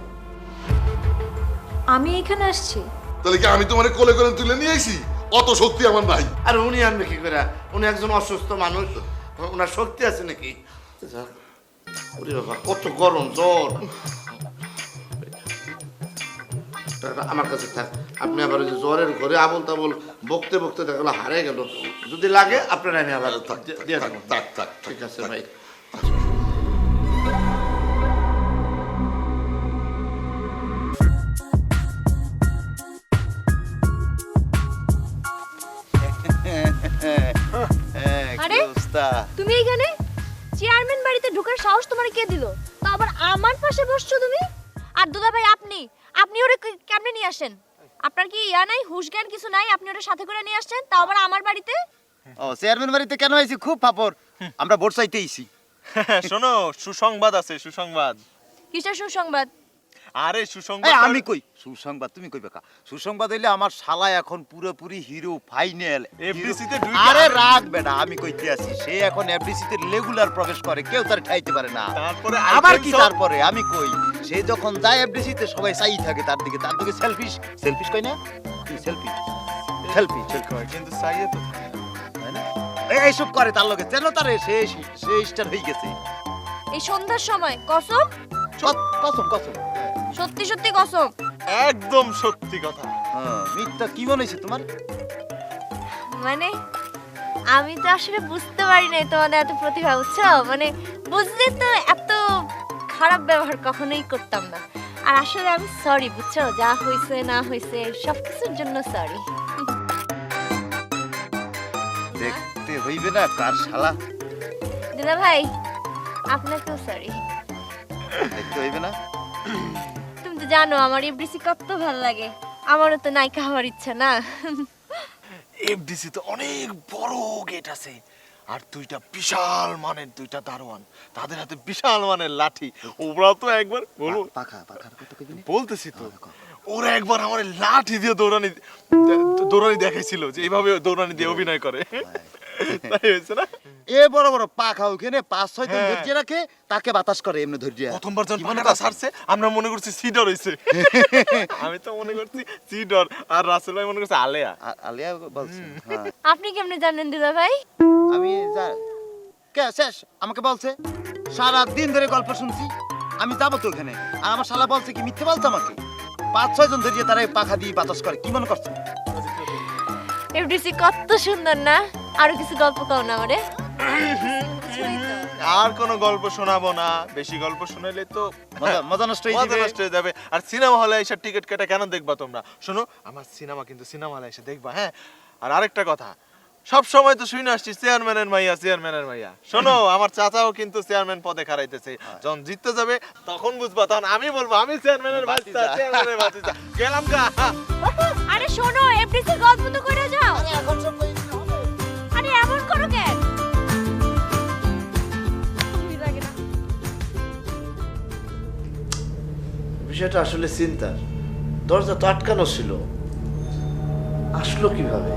Speaker 12: আমি এখানে আসছি।
Speaker 3: তাহলে কি আমি তোমার কোলে করে তুলে নিয়ে আইছি? অত শক্তি আমার নাই।
Speaker 2: আর উনি আনবে কি করে? উনি একজন অসুস্থ মানুষ, ওনার শক্তি আছে নাকি? ওরে বাবা কত গরম, জ্বর। আমার কাছে থাক, আপনি আবার ওই যে জ্বরের ঘরে আবল তাবল বকতে বকতে দেখা গেলো হারিয়ে গেল। যদি লাগে আপনার আমি আবার দিয়ে দেবো।
Speaker 3: থাক থাক
Speaker 2: ঠিক আছে ভাই।
Speaker 12: আরে তুমি এখানে? চেয়ারম্যান বাড়িতে ঢোকার সাহস তোমার কে দিল? তা আবার আমার পাশে বসছো তুমি? আর দুলা ভাই আপনি ওরে কেমনে নিয়ে আসেন? আপনার কি ইয়া নাই, হুশ জ্ঞান কিছু নাই? আপনি ওরে সাথে করে নিয়ে আসছেন, তাও আবার আমার বাড়িতে?
Speaker 10: ও চেয়ারম্যান বাড়িতে কেন আইছি? খুব ফাপড়, আমরা ভোট চাইতে আইছি।
Speaker 8: শোনো সুসংবাদ আছে, সুসংবাদ।
Speaker 12: কিসের সুসংবাদ?
Speaker 8: আরে সুসংবাদ
Speaker 10: আমি কই সুসংবাদ, তুমি কই বেকা? সুসংবাদ হইলে আমার শালা এখন পুরোপুরি হিরো, ফাইনাল
Speaker 8: FDC তে
Speaker 10: আরে রাখ বেটা, আমি কইতে আছি সে এখন এফডিসি তে রেগুলার প্রবেশ করে, কেউ তার ঠাইতে পারে না।
Speaker 8: তারপরে
Speaker 10: আবার কি তারপরে? আমি কই সে যখন যায় এফডিসি তে সবাই চাই থাকে তার দিকে সেলফিশ সেলফিশ কই না? কি সেলফি সেলফি
Speaker 8: কিন্তু চাইয়ে তো
Speaker 10: তাই না? এইসব করে তার লগে চেনো তারে, সে স্টার হয়ে গেছে।
Speaker 12: এই সন্ধ্যার সময় কসম?
Speaker 10: কসম কসম,
Speaker 12: সত্যি সত্যি কসম?
Speaker 8: একদম সত্যি কথা।
Speaker 10: হ্যাঁ মিথ্যা কি মনে হইছে তোমার?
Speaker 12: মানে আমি তো আসলে বুঝতে পারি নাই তোমাদের এত প্রতিভা, বুঝছো? মানে বুঝলে তো এত খারাপ ব্যবহার কখনোই করতাম না। আর আসলে আমি সরি, বুঝছো? যা হয়েছে না হয়েছে সব কিছুর জন্য সরি।
Speaker 10: দেখতে হইবে না কার শালা?
Speaker 12: দিদা ভাই আপনাকেও সরি।
Speaker 10: দেখতে হইবে না?
Speaker 12: তুমি তো জানো আমার এফডিসি কত ভালো লাগে, আমারও তো নায়িকা হওয়ার ইচ্ছা না?
Speaker 8: এফডিসি তো অনেক বড় গেট আছে আর দুইটা বিশাল মানের দুইটা দারোয়ান তাদের হাতে বিশাল মানের লাঠি ওরা তো একবার বলবো
Speaker 10: পাখার কত কেজি
Speaker 8: বলতেছি তো ওরা একবার আমার লাঠি দিয়ে দৌড়ানি দেখাইছিল যে এইভাবে দৌড়ানি দিয়ে অভিনয় করে তাই হয়েছে না
Speaker 10: এ বড় বড় পাখা ওখানে 5-6 দিন ধরে রাখে তাকে বাতাস করে এমনি ধরে
Speaker 8: প্রথমবার যখন পাখাটা ছাড়ছে আমরা মনে করছি সিডর হইছে আমি তো মনে করছি সিডর আর রাসেল ভাই মনে করছে আলেয়া
Speaker 10: আলিয়া বলছে হ্যাঁ
Speaker 12: আপনি কেমনে জানেন দুলা ভাই?
Speaker 10: আমি কে শেষ আমাকে বলছে সারা দিন ধরে গল্প শুনছি আমি যাবো তো ওখানে আর আমার শালা বলছে কি মিথ্যে বলছে আমাকে 5-6 জন ধরে তারা পাখা দিয়ে বাতাস করে কি মনে করছে
Speaker 12: এফডিসি কত সুন্দর না? আরো কিছু গল্প কও না আমারে।
Speaker 8: আর কোনো গল্প শোনাবো না বেশি গল্প শোনালে তো
Speaker 10: মজা নষ্ট হয়ে
Speaker 8: মজা
Speaker 10: যাবে
Speaker 8: নষ্ট হয়ে যাবে আর সিনেমা হলে এসে টিকিট কেটে কেন দেখবা তোমরা শোনো আমার সিনেমা কিন্তু সিনেমা হলে এসে দেখবা হ্যাঁ আর আরেকটা কথা সব সময় তো শুনে আসছি চেয়ারম্যানের মাইয়া শোনো আমার চাচাও কিন্তু চেয়ারম্যান পদে খারাইতেছে যখন জিততে যাবে তখন বুঝবা তখন আমি বলবো আমি চেয়ারম্যানের ভাতিজা গেলাম গা
Speaker 12: আরে শোনো, এফডিসির গল্প তো করে যাও। আরে এমন করো কেন?
Speaker 2: বিষয়টা আসলে চিন্তার। দরজা তো আটকানো ছিল, আসলো কিভাবে?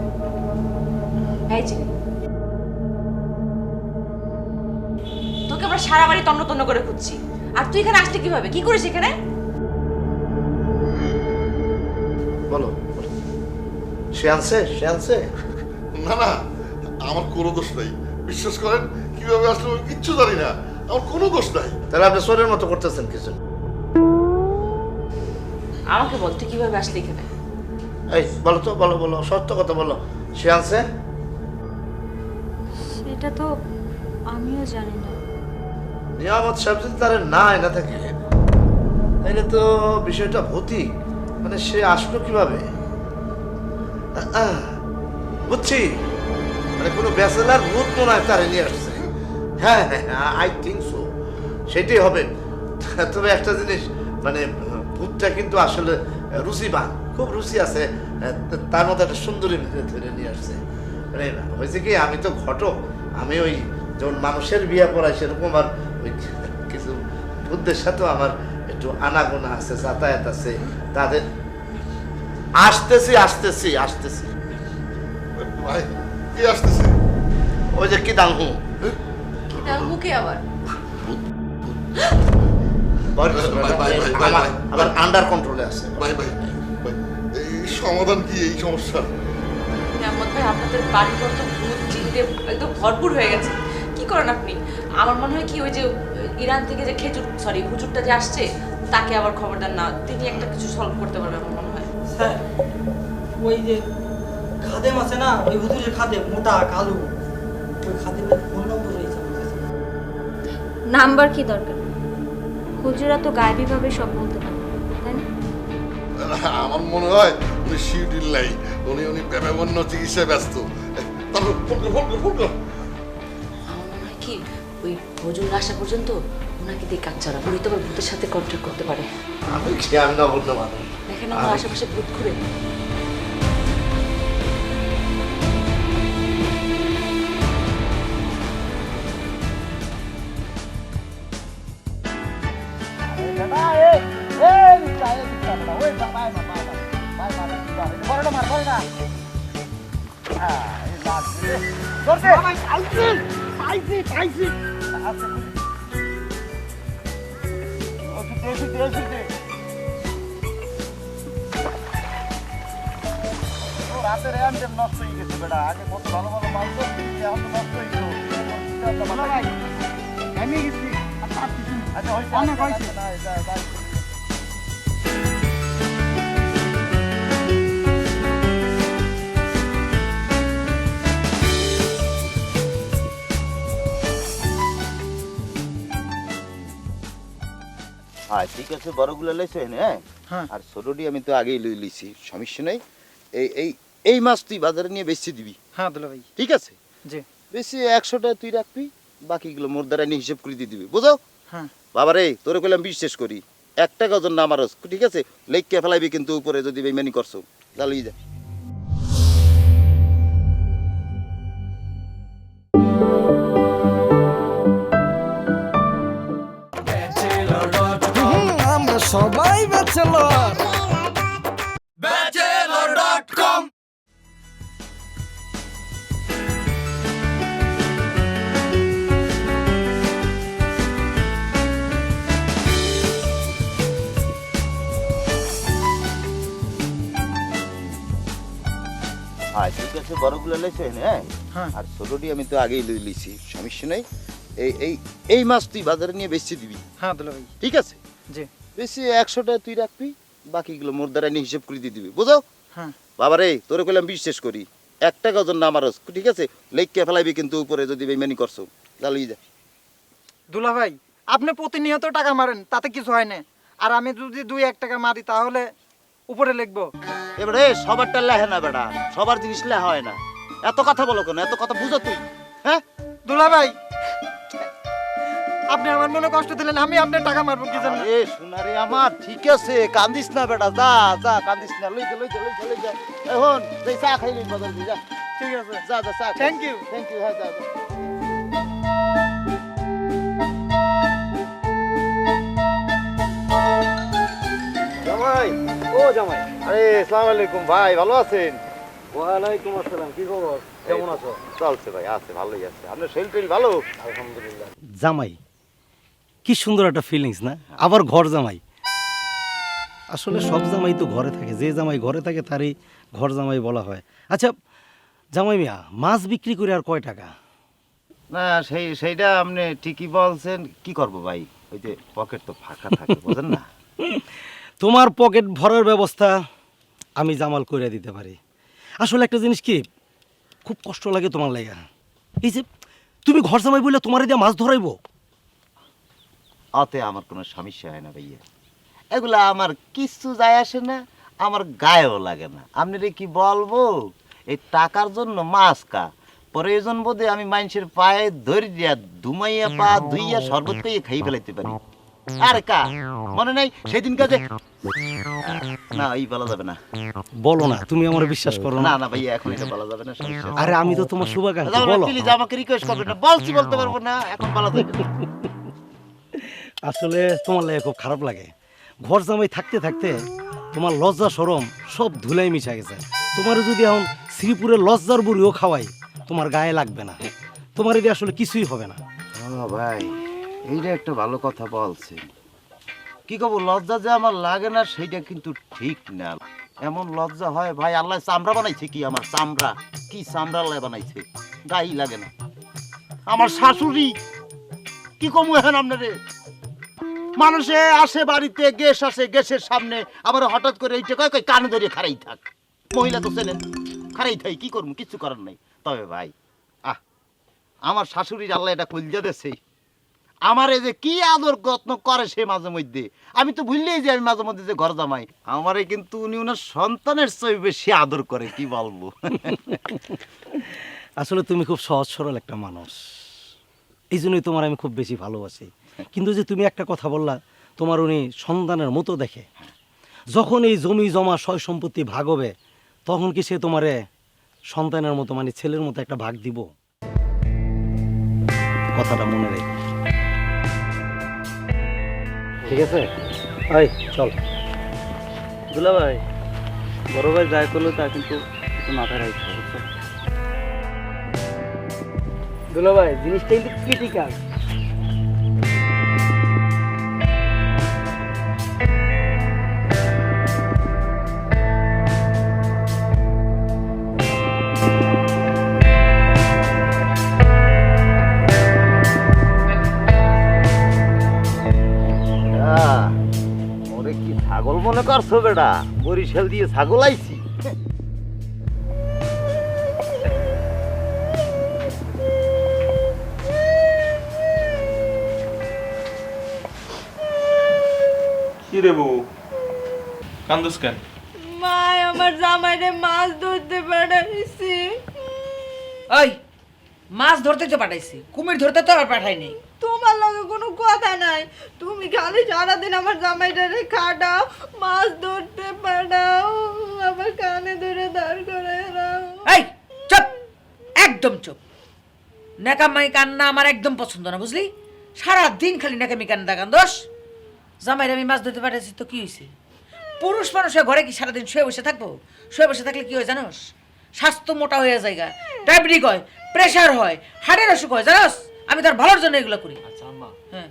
Speaker 14: তোকে আমরা সারা বাড়ি তন্ন তন্ন করে খুঁজছি, আর তুই এখানে আসলি কিভাবে? কি করিস এখানে?
Speaker 2: বলো সে আনছে
Speaker 3: না না আমার কোনো দোষ নাই বিশ্বাস করেন কিভাবে আসলে আমি কিচ্ছু জানি না আমার কোনো দোষ নাই
Speaker 2: তাহলে আপনি চোরের মতো করতেছেন কিছু।
Speaker 14: আমাকে বল তুই কিভাবে আসলি এখানে?
Speaker 2: এই বলো তো, বলো সত্য কথা বলো, সে আনছে?
Speaker 9: সেটা তো আমিও জানি না।
Speaker 2: নিয়ামত সাহেব যদি তার না এনে থাকে তাহলে তো বিষয়টা ভৌতিক, মানে সে আসলো কিভাবে? বুঝছি, মানে কোনো ব্যাচেলার ভূত মনে হয় তারে নিয়ে আসছে। হ্যাঁ আই থিঙ্ক সো, সেটাই হবে। তবে একটা জিনিস, মানে ভূতটা কিন্তু আসলে রুচিবান, খুব রুচি আছে, তার মধ্যে একটা সুন্দরী ধরে নিয়ে আসছে। মানে হয়েছে কি, আমি তো ঘটক, আমি ওই যেমন মানুষের বিয়ে পড়াই সেরকম আর ওই কিছু ভূতদের সাথেও আমার একটু আনাগোনা আছে, যাতায়াত আছে তাদের। আসতেছি
Speaker 3: ভাই কে আসতেছে?
Speaker 2: ওই যে কি দাঙ্গু
Speaker 14: মুখে আবার
Speaker 2: আবার আন্ডার কন্ট্রোলে আছে।
Speaker 3: ভাই এই সমাধান কি এই সমস্যার?
Speaker 14: নিয়ামত ভাই, আপনাদের বাড়িঘর তো ভূত চিন্তে একদম ভরপুর হয়ে গেছে। কি করেন আপনি? আমার মনে হয় কি ওই যে ইরান থেকে যে হুজুরটা যে আসছে তাকে আবার খবর দেন না, তিনি একটা কিছু সলভ করতে পারবে আমার মনে হয়।
Speaker 7: স্যার ওই যে খাদেম আছে না, ওই হুজুরের খাদেম মোটা কালু, ওই খাদেমের ফোন নম্বর রয়েছে আমার কাছে।
Speaker 9: নাম্বার কি দরকার? হুজুরা তো গায়েবীভাবে সব বলতে পারে, তাই না?
Speaker 3: আমার মনে হয় উনি শিউটিল নাই, উনি ব্যবহান্য চিকিৎসায় ব্যস্ত। তারপর ফোন কর।
Speaker 14: আমার মনে হয় কি ওই হুজুর আসা পর্যন্ত ওনাকে দিয়ে কাজ চালাবো, উনি তো আবার ভূতের সাথে কন্ট্যাক্ট করতে পারে।
Speaker 2: আমি না বলতে পারি,
Speaker 14: দেখেন আমার আশেপাশে ভূত ঘুরে।
Speaker 2: রাতের এন্ডেম নষ্ট হয়ে গেছে বেটা, আগে কত ভালো মাল তো এখন তো নষ্ট হয়ে গেল। আমি গেছি আচ্ছা হইছে অনেক হইছে না যাই
Speaker 10: ঠিক আছে, বড়গুলো লাইছো হ্যাঁ, আর ছোটটি আমি তো আগেই লই লইছি, সমস্যা নাই। এই মাছ তুই বাজারে নিয়ে বেচে দিবি।
Speaker 7: হ্যাঁ দুলা ভাই।
Speaker 10: ঠিক আছে,
Speaker 7: জি।
Speaker 10: বেশি 100টা তুই রাখবি, বাকিগুলো মোর দ্বারা নিয়ে হিসেব করে দিয়ে দিবি, বুঝো?
Speaker 7: হ্যাঁ
Speaker 10: বাবারে তোরে কইলাম বিশ্বাস করি, 1 টাকা ওজন না আমারস, ঠিক আছে? লেখকে ফেলাইবি কিন্তু উপরে যদি বেইমানি করছো, তাহলে যা।
Speaker 1: সবাই ব্যাচেলর।
Speaker 10: ঠিক আছে, বড়গুলো লেছেন, হ্যাঁ, আর ছোটটি আমি তো আগেই লিছি, সমস্যা নেই। এই মাছ তুই বাজারে নিয়ে বেচতে দিবি।
Speaker 13: হ্যাঁ দুলা ভাই।
Speaker 10: ঠিক আছে,
Speaker 13: জি।
Speaker 10: বেশি 100টা তুই রাখবি, বাকিগুলো মোর দ্বারা নিয়ে হিসেব করে দিয়ে দিবি, বুঝো?
Speaker 13: হ্যাঁ।
Speaker 10: বাবা রে, তোরে কইলাম বিশ্বাস করি, 1 টাকার জন্য আমারস, ঠিক আছে? লেখকে ফেলাইবি কিন্তু উপরে যদি বেইমানি করছো, জ্বালিয়ে যা।
Speaker 13: দুলা ভাই, আপনি প্রতিনিয়ত টাকা মারেন, তাতে কিছু হয় না। আর আমি যদি 2-1 টাকা মারি তাহলে উপরে লিখবো।
Speaker 10: এবারে সবারটা লেহে না বেটা, সবার জিনিস লেহা হয় না। এত কথা বলো কেন? এত কথা বুঝো তুই? হ্যাঁ
Speaker 13: দুলা ভাই, আপনি আমার মনে কষ্ট দিলেন, আমি আপনার টাকা মারবো কি জানেন?
Speaker 10: এ সোনারে আমার, ঠিক আছে, কান্দিস না বেটা, যা যা, কান্দিস না, লই যা। এখন তুই চা খাইলি বদল দি, যা।
Speaker 13: ঠিক আছে,
Speaker 10: যা যা, চা।
Speaker 13: Thank you.
Speaker 10: হ্যাঁ, যা যা।
Speaker 13: জামাই, ও জামাই।
Speaker 10: আরে আসসালামু আলাইকুম ভাই, ভালো আছেন?
Speaker 13: ওয়ালাইকুম আসসালাম, কি খবর? কেমন আছো?
Speaker 10: চলছে ভাই, আছে, ভালোই আছে। আপনার শরীর টরীর ভালো?
Speaker 13: আলহামদুলিল্লাহ।
Speaker 15: জামাই, কি সুন্দর একটা ফিলিংস না? আবার ঘর জামাই। আসলে সব জামাই তো ঘরে থাকে, যে জামাই ঘরে থাকে তারই ঘর জামাই বলা হয়। আচ্ছা জামাই মিয়া, মাছ বিক্রি করে আর কয় টাকা?
Speaker 10: না সেইটা আপনি ঠিকই বলছেন, কি করব ভাই, ওই যে পকেট তো ফাঁকা থাকে, বুঝেন না?
Speaker 15: তোমার পকেট ভরার ব্যবস্থা আমি জামাল করে দিতে পারি। আসলে একটা জিনিস কি, খুব কষ্ট লাগে তোমার লাগা। এই যে তুমি ঘর জামাই বললে তোমার দিয়ে মাছ ধরাইবো,
Speaker 10: অতে আমার কোনো সমস্যা হয় না ভাইয়া, এগুলা আমার কিছু যায় আসে না, আমার গায়েও লাগে না। আপনারে কি বলবো, এই টাকার জন্য মাছ কা প্রয়োজন বোধে আমি মানুষের পায়ে ধরিয়া ধুমাইয়া পা ধুইয়া শরবত পেয়ে খাই ফেলাইতে পারি। আর কা মনে নাই সেদিন কাজে, না এই বলা যাবে না।
Speaker 15: বলো না, তুমি আমার বিশ্বাস করো
Speaker 10: না
Speaker 15: না?
Speaker 10: না ভাইয়া, এখন এটা বলা যাবে না, সমস্যা নেই।
Speaker 15: আরে আমি তো তোমার শুভাকাঙ্ক্ষী, বলো।
Speaker 10: প্লিজ আমাকে রিকোয়েস্ট করবেন না, বলছি বলতে পারবো না, এখন বলা যাবে না।
Speaker 15: আসলে তোমার লাগে খুব খারাপ লাগে। ঘর জামাই থাকতে থাকতে তোমার লজ্জা শরম সব ধুলাই মিশা গেছে। তোমার যদি এখন শ্রীপুরের লজ্জার বুড়িও খাওয়াই, তোমার গায়ে লাগবে না, তোমার এদিকে আসলে কিছুই হবে না।
Speaker 10: ভাই এইটা একটা ভালো কথা বলছেন, কি কব, লজ্জা যে আমার লাগে না সেইটা কিন্তু ঠিক না। এমন লজ্জা হয় ভাই, আল্লাহ চামড়া বানাইছে কি, আমার চামড়া কি চামড়া আল্লাহ বানাইছে, গায়ে লাগে না। আমার শাশুড়ি কি কমু এখন আপনারে, মানুষে আসে বাড়িতে, গ্যাস আসে, গ্যাসের সামনে আমার হঠাৎ করে এইটা কয় কয় কানে ধরে খারাই থাক, মহিলা তো চেনেন, খারাই থাই, কি করবো, কিছু করার নাই। তবে ভাই আমার শাশুড়ির আল্লাহ এটা কলজা দেছে, আমার এই যে কি আদর যত্ন করে সে মাঝে মধ্যে, আমি তো ভুললেই যে আমি মাঝে মধ্যে যে ঘর জামাই, আমারে কিন্তু উনি ওনার সন্তানের চেয়ে বেশি আদর করে, কি বলবো।
Speaker 15: আসলে তুমি খুব সহজ সরল একটা মানুষ, এই জন্যই তোমার আমি খুব বেশি ভালোবাসি। কিন্তু যে তুমি একটা কথা বললা, তোমার উনি সন্তানের মতো দেখে, যখন এই জমি জমা সয় সম্পত্তি ভাগ হবে, তখন কি সে তোমারে সন্তানের মতো মানে ছেলের মতো একটা ভাগ দিব? কথাটা মনে রেখো, ঠিক আছে? এই চল।
Speaker 4: দুলা ভাই, বড় ভাই যাই করলো তা কিন্তু একটু মাথায় রাখতে হবে।
Speaker 15: দুলা ভাই, জিনিসটা কিন্তু ক্রিটিক্যাল।
Speaker 10: ওরে কি ছাগল মনে করছো বেটা, বরিশাল দিয়ে ছাগল আইছি।
Speaker 5: কি রে বউ, কান্দুস কেন?
Speaker 12: মা আমার জামাইরে মাছ ধরতে পাঠাইছি।
Speaker 14: ওই মাছ ধরতে তো পাঠাইছি, কুমির ধরতে তো আর পাঠাইনি।
Speaker 12: তোমার লগে কোনো কথা নাই, তুমি খালি সারাদিন আমার জামাইটারে খাটাও, মাছ ধরতে পাঠাও, আবার কানে ধরে দাঁড় করে দাও।
Speaker 14: এই চুপ, একদম চুপ। নেকামাই কান্না আমার একদম পছন্দ না, বুঝলি? সারাদিন খালি নেকামি কান্না কান্দোস। জামাইরে আমি মাছ ধরতে পাঠাচ্ছি তো কি হয়েছে? পুরুষ মানুষ হয়ে ঘরে কি সারাদিন শুয়ে বসে থাকবো? শুয়ে বসে থাকলে কি হয় জানোস? স্বাস্থ্য মোটা হয়ে যায়, ডায়াবেটিক হয়, প্রেশার হয়, হার্টের অসুখ হয়, জানোস? আমি তার ভালোর জন্য এগুলো করি।
Speaker 8: আচ্ছা আম্মা,
Speaker 14: হ্যাঁ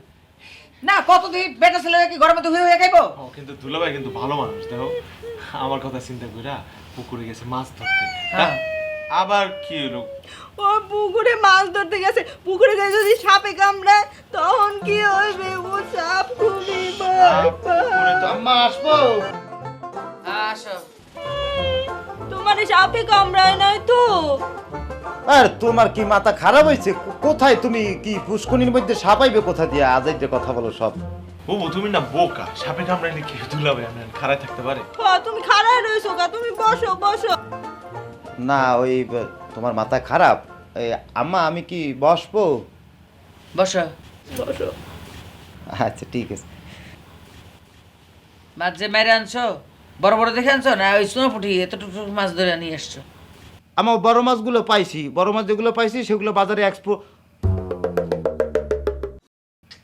Speaker 14: না, কতদিন বেটা ছেলেরা কি ঘরের মধ্যে হয়ে খাইবো?
Speaker 8: কিন্তু দুলাভাই কিন্তু ভালো মানুষ, দেখো আমার কথা চিন্তা কইরা পুকুরে গেছে মাছ ধরতে।
Speaker 14: হ্যাঁ।
Speaker 8: আবার কি হলো?
Speaker 12: ও পুকুরে মাছ ধরতে গেছে, পুকুরে গিয়ে যদি সাপে কামড়ায় তখন কি হইবে? ও সাপ খুবই
Speaker 8: পুকুরে তো
Speaker 10: আম্মা আসবো?
Speaker 14: আসো।
Speaker 12: তোমার সাপে কামড়ায় নাই তো?
Speaker 10: আর তোমার কি মাথা খারাপ হয়েছে? কোথায় তুমি কি পুষ্কনির মধ্যে সাপাইবে কোথা দিয়ে? আজাইতে কথা বলো সব।
Speaker 8: ও তুমি না বোকা, সাপে কামড়াইলে কি দুলাভাই আমরা খারাপ থাকতে পারে?
Speaker 12: তুমি খাড়ায় রইছো কা? তুমি বসো বসো।
Speaker 10: না ওই তোমার মাথা খারাপ। এই আম্মা আমি কি বসবো?
Speaker 14: বসো।
Speaker 12: বসো।
Speaker 10: আচ্ছা ঠিক আছে।
Speaker 14: মাছ যে মেরে আনছো বড় বড় দেখে আনছো না ওই সোনাপুটি এতটুকু মাছ ধরে নিয়ে আসছো?
Speaker 10: আমার বড় মাছগুলো পাইছি, বড় মাছ যেগুলো পাইছি সেগুলো বাজারে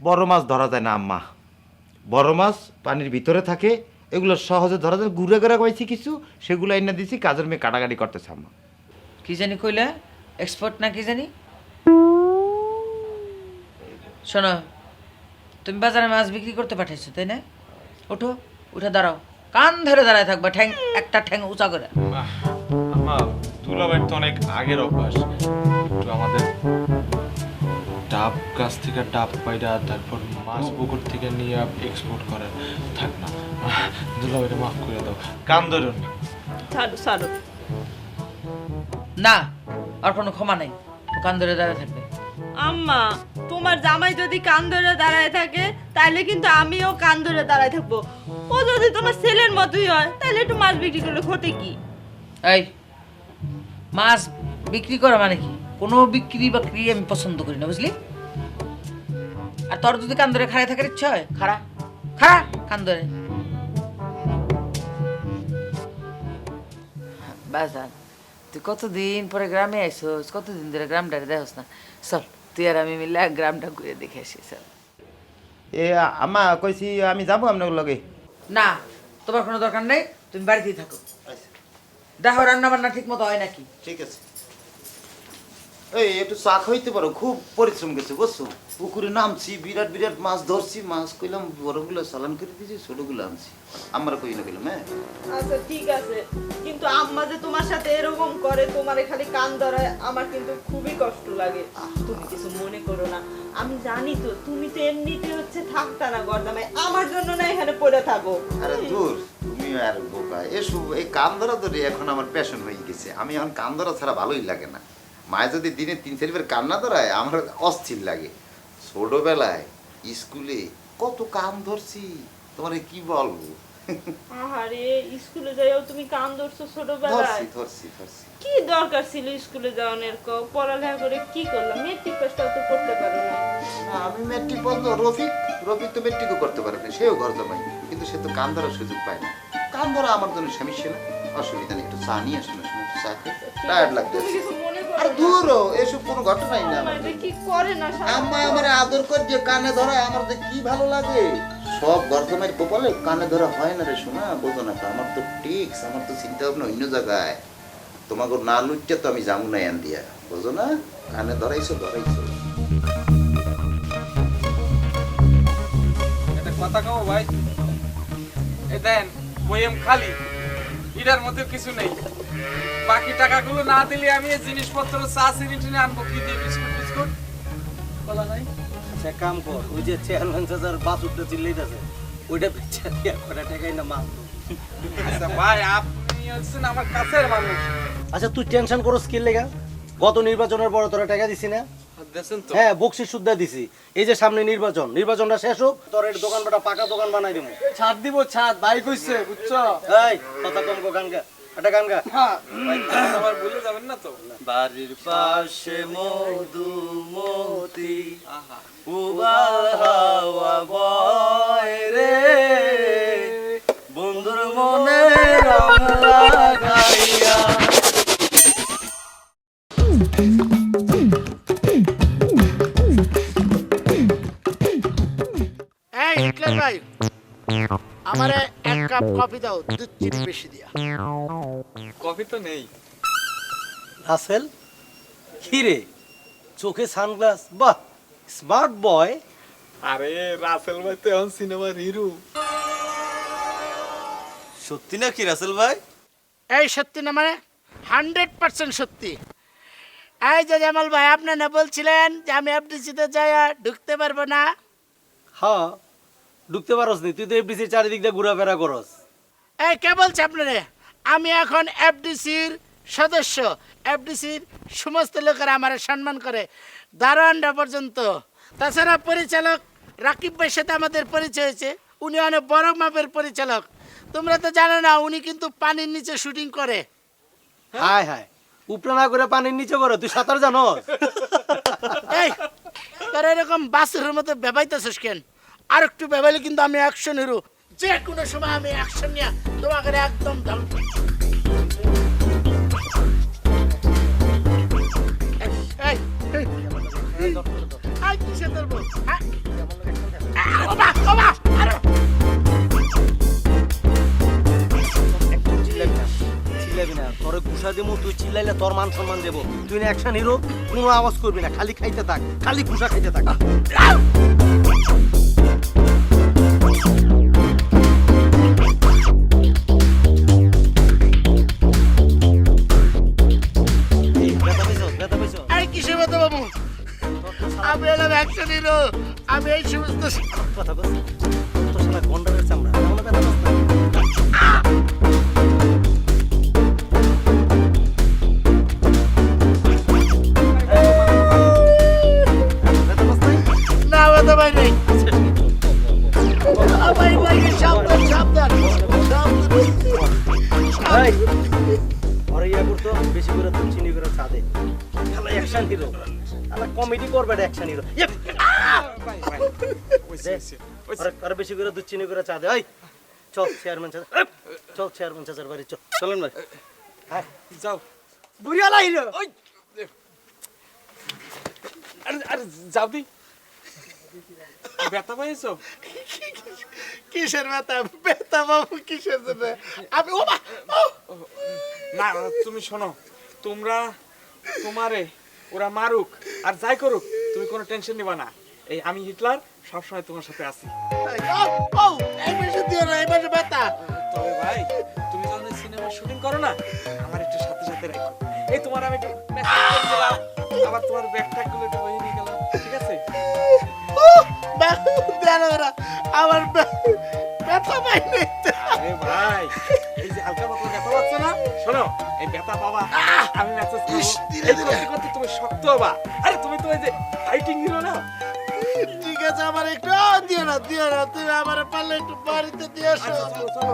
Speaker 10: বড় মাছ ধরা যায় না আম্মা। বড় মাছ পানির ভিতরে থাকে, এগুলো সহজে ধরা যায়। ঘুরে ঘুরে পাইছি কিছু, সেগুলো এনে দিছি, কাজের মেয়ে কাটাকাটি করতেছে আম্মা।
Speaker 14: কি জানি কইলে এক্সপার্ট না কি জানি। শোনো, তুমি বাজারে মাছ বিক্রি করতে পাঠাইছো তাই না? ওঠো, উঠে দাঁড়াও, কান ধরে দাঁড়ায় থাকবা, ঠ্যাং একটা ঠ্যাং উঁচা করে।
Speaker 8: আম্মা দুলাভাই তো অনেক আগের অভ্যাস, একটু আমাদের ডাব গাছ থেকে ডাব পাইরা তারপর মাছ পুকুর থেকে নিয়ে এক্সপোর্ট করে। থাক না দুলাভাইকে মাফ করে দাও, কান ধরুন।
Speaker 12: ছাড়ো ছাড়ো।
Speaker 14: না, আর কোনো ক্ষমা নেই, ও কান ধরে দাঁড়ায় থাকবে।
Speaker 12: আম্মা, তোমার জামাই যদি কান ধরে দাঁড়ায় থাকে তাহলে কিন্তু আমিও কান ধরে দাঁড়ায় থাকবো। ও যদি তোমার ছেলের মতোই হয় তাহলে একটু মাছ বিক্রি করলে ক্ষতি কি?
Speaker 14: এই মাছ বিক্রি করা মানে কি? কোনো বিক্রি বাক্রি আমি পছন্দ করি না, বুঝলি? আর তোর যদি কান ধরে খাড়ায় থাকার ইচ্ছা হয়, খাড়া খাড়া কান ধরে। বাজান, তুই কতদিন পরে গ্রামে আইসোস, কতদিন ধরে গ্রামটারে দেখোস না। চল তুই আর আমি মিলে গ্রামটা ঘুরে দেখে আসি। চল।
Speaker 10: এ আম্মা কইছি আমি যাবো আপনার লগে।
Speaker 14: না, তোমার কোনো দরকার নেই, তুমি বাড়িতেই থাকো। দেখো রান্না বান্না ঠিক মতো হয় নাকি।
Speaker 10: ঠিক আছে। এই একটু চা খাইতে পারো, খুব পরিশ্রম গেছে বুঝছো। পুকুরে নামছি, বিরাট বিরাট মাছ ধরছি, মাছ কইলাম বড়গুলো চালান করে দিয়েছি, ছোটগুলো আনছি। আমার কই না কইলাম। হ্যাঁ
Speaker 12: আচ্ছা ঠিক আছে, কিন্তু আম্মা যে তোমার সাথে এরকম করে, তোমারে খালি কান ধরায়, আমার কিন্তু খুবই কষ্ট লাগে। তুমি কিছু মনে করো না, আমি জানি তো তুমি তো এমনিতে হচ্ছে থাকতা না গর্দামায়, আমার জন্য না এখানে পড়ে থাকো।
Speaker 10: আরে দূর, তুমি আর বোকা। এসব এই কান ধরা ধরে এখন আমার প্যাশন হয়ে গেছে। আমি এখন কান ধরা ছাড়া ভালোই লাগে না। মায়ে যদি দিনে 3-4 বার কান্না ধরায় আমার অস্থির লাগে। ছোটবেলায় স্কুলে কত কান ধরছি, তোমার কি বলবো।
Speaker 12: আরে স্কুলে যাইও তুমি কান ধরছো ছোটবেলায়?
Speaker 10: ধরছি।
Speaker 12: কি দরকার ছিল স্কুলে যাওয়ার? পড়ালেখা করে কি করলাম? মেট্রিক পাসটাও তো করতে পারো না।
Speaker 10: আমি মেট্রিক পর্যন্ত, রফিক তো মেট্রিকও করতে পারে না, সেও ঘর জামাই, কিন্তু সে তো কান ধরার সুযোগ পায় না। কান ধরা আমার জন্য সমস্যা না, অসুবিধা নেই। একটু চা নিয়ে আসুন, চা খেতে টায়ার্ড লাগতেছে। আর দূরও এসব কোনো ঘটনাই না।
Speaker 12: কি করে না
Speaker 10: আম্মা আমার আদর করে দিয়ে কানে ধরা আমার যে কি ভালো লাগে। সব গর্দমের কপালে কানে ধরা হয় না রে শোনা, বোঝো না। আমার তো টিক্স, আমার তো চিন্তা ভাবনা অন্য জায়গায়। তোমাকে না লুটতে তো আমি যাবো না এন দিয়া, বোঝো না। কানে ধরাইছো।
Speaker 16: একটা কথা কও ভাই, এই দেন বইএম খালি, এটার মধ্যে কিছু নেই। বাকি টাকাগুলো না দিলে আমি এই জিনিসপত্র চা চিনি টিনি আনবো। কি দিয়ে বিস্কুট বলা নাই।
Speaker 15: সে কাম কর, ওই যে চেয়ারম্যান চাচার বাছুরটা চিল্লাইতেছে, ওইটা বেচা দিয়া কটা টাকাই না মাল।
Speaker 16: আচ্ছা ভাই, আপনি হচ্ছেন আমার কাছের মানুষ।
Speaker 15: আচ্ছা তুই টেনশন করস কি লেগা? গত নির্বাচনের পরে তোরা টাকা দিছি না? হ্যাঁ, বকশিস সুদ্ধা দিছি। এই যে সামনে নির্বাচনটা শেষ হোক, তোর এর দোকান বাটা পাকা দোকান বানাই দেবো।
Speaker 16: ছাদ দিব, ছাদ ভাই কইছে, বুঝছো?
Speaker 15: এই কথা কম গো, গান গা, একটা গান গা।
Speaker 16: হ্যাঁ আবার ভুলে যাবেন না তো।
Speaker 15: বাড়ির পাশে মধুমতি, উবাল হাওয়া বয় রে, বন্ধুর মনে রং লাগাইয়া।
Speaker 11: এই হিটলার ভাই, আমারে এক কাপ কফি দাও, দুধ চিনি বেশি দিয়া।
Speaker 16: কফি তো নেই।
Speaker 15: রাসেল কি রে, চোখে সানগ্লাস, বাহ স্মার্ট বয়।
Speaker 16: আরে রাসেল ভাই তো এখন সিনেমার হিরো।
Speaker 8: সত্যি নাকি রাসেল ভাই?
Speaker 11: এই সত্যি না মানে 100% সত্যি। এই যে জামাল ভাই, আপনি না বলছিলেন যে আমি এফডিসিতে যাই ঢুকতে পারবো না?
Speaker 15: হ্যাঁ ঢুকতে পারস নি, তুই তো এফডিসির চারিদিক দিয়ে ঘোরাফেরা করস।
Speaker 11: এই কে বলছে আপনারে? আমি এখন এফডিসির সদস্য। এফডিসির সমস্ত লোকেরা আমার সম্মান করে, দারোয়ানরা পর্যন্ত। তাছাড়া পরিচালক রাকিব ভাইয়ের সাথে আমাদের পরিচয় হয়েছে, উনি অনেক বড় মাপের পরিচালক। তোমরা তো জানো না, উনি কিন্তু পানির নিচে শুটিং করে।
Speaker 15: হায় হায়, উপরে না করে পানির নিচে করে, তুই সাঁতার জানোস?
Speaker 11: এই তোর এরকম বাসের মতো বেবাইতেছিস কেন? আর একটু বেবাইলে কিন্তু আমি অ্যাকশন হিরো, যে কোনো সময় আমি অ্যাকশন নিয়ে তোমাকে একদম ধ্বংস। এই এই এই কিসে ধরবো? হ্যাঁ ওবা ওবা, আরে
Speaker 15: চিল্লাবি না, তোরে ঘুষা দেবো, তুই চিল্লাইলে তোর মান সম্মান দেবো। তুই না অ্যাকশন হিরো, কোনো আওয়াজ করবি না, খালি খাইতে থাক, খালি ঘুষা খাইতে থাক।
Speaker 11: এই কিসে বাবা বাবু, আমি এলাম অ্যাকশন হিরো, আমি এই সমস্ত
Speaker 15: কথা বল, তোর শালা গন্ডারের চামড়া, এমন ব্যথা পাস না?
Speaker 11: না বাবা ভাই নেই। ভাই ভাই সাবধান সাবধান
Speaker 15: এই, ওরে ইয়া করতো, বেশি করে তুই চিনি করে চা দে। শালা অ্যাকশন হিরো, শালা কমেডি করবে না অ্যাকশন হিরো। আর বেশি করে দুধ চিনি করে চা দে। ওই চল চেয়ারম্যান চাচা, চল চেয়ারম্যান চাচার বাড়ি চল। চলেন ভাই, হ্যাঁ
Speaker 16: যাও।
Speaker 15: বুড়িয়ালা হিরো।
Speaker 16: আরে যাও দি। ব্যথা পাইছো?
Speaker 11: কিসের ব্যথা? ব্যথা বাবু কিসের জন্য? আমি ও
Speaker 16: না তুমি শোনো, তোমারে ওরা মারুক আর যাই করুক, তুমি কোনো টেনশন নিবা না। এই আমি হিটলার সবসময় তোমার সাথে আছি।
Speaker 11: এই মাসে দিও না, এই মাসে ব্যথা।
Speaker 16: তবে ভাই, তুমি যখন সিনেমা শুটিং করো না, আমার একটু সাথে সাথে রাখো। এই তোমার আমি একটু মেসেজ করে দিলাম, আবার তোমার ব্যাগটা গুলো একটু বই নিয়ে গেলাম, ঠিক আছে?
Speaker 11: আমার ব্যথা পাই নাই।
Speaker 16: আরে ভাই, এই যে হালকা পাতলা ব্যথা পাচ্ছ না, শোনো এই ব্যথা পাবা, আমি মেসেজ করব, এই করতে করতে তুমি শক্ত হবা। আরে তুমি তো এই যে ফাইটিং হিরো না।
Speaker 11: ঠিক আছে, আমার একটু দিও না, তুমি আমার পারলে একটু বাড়িতে দিয়ে আসো।
Speaker 16: চলো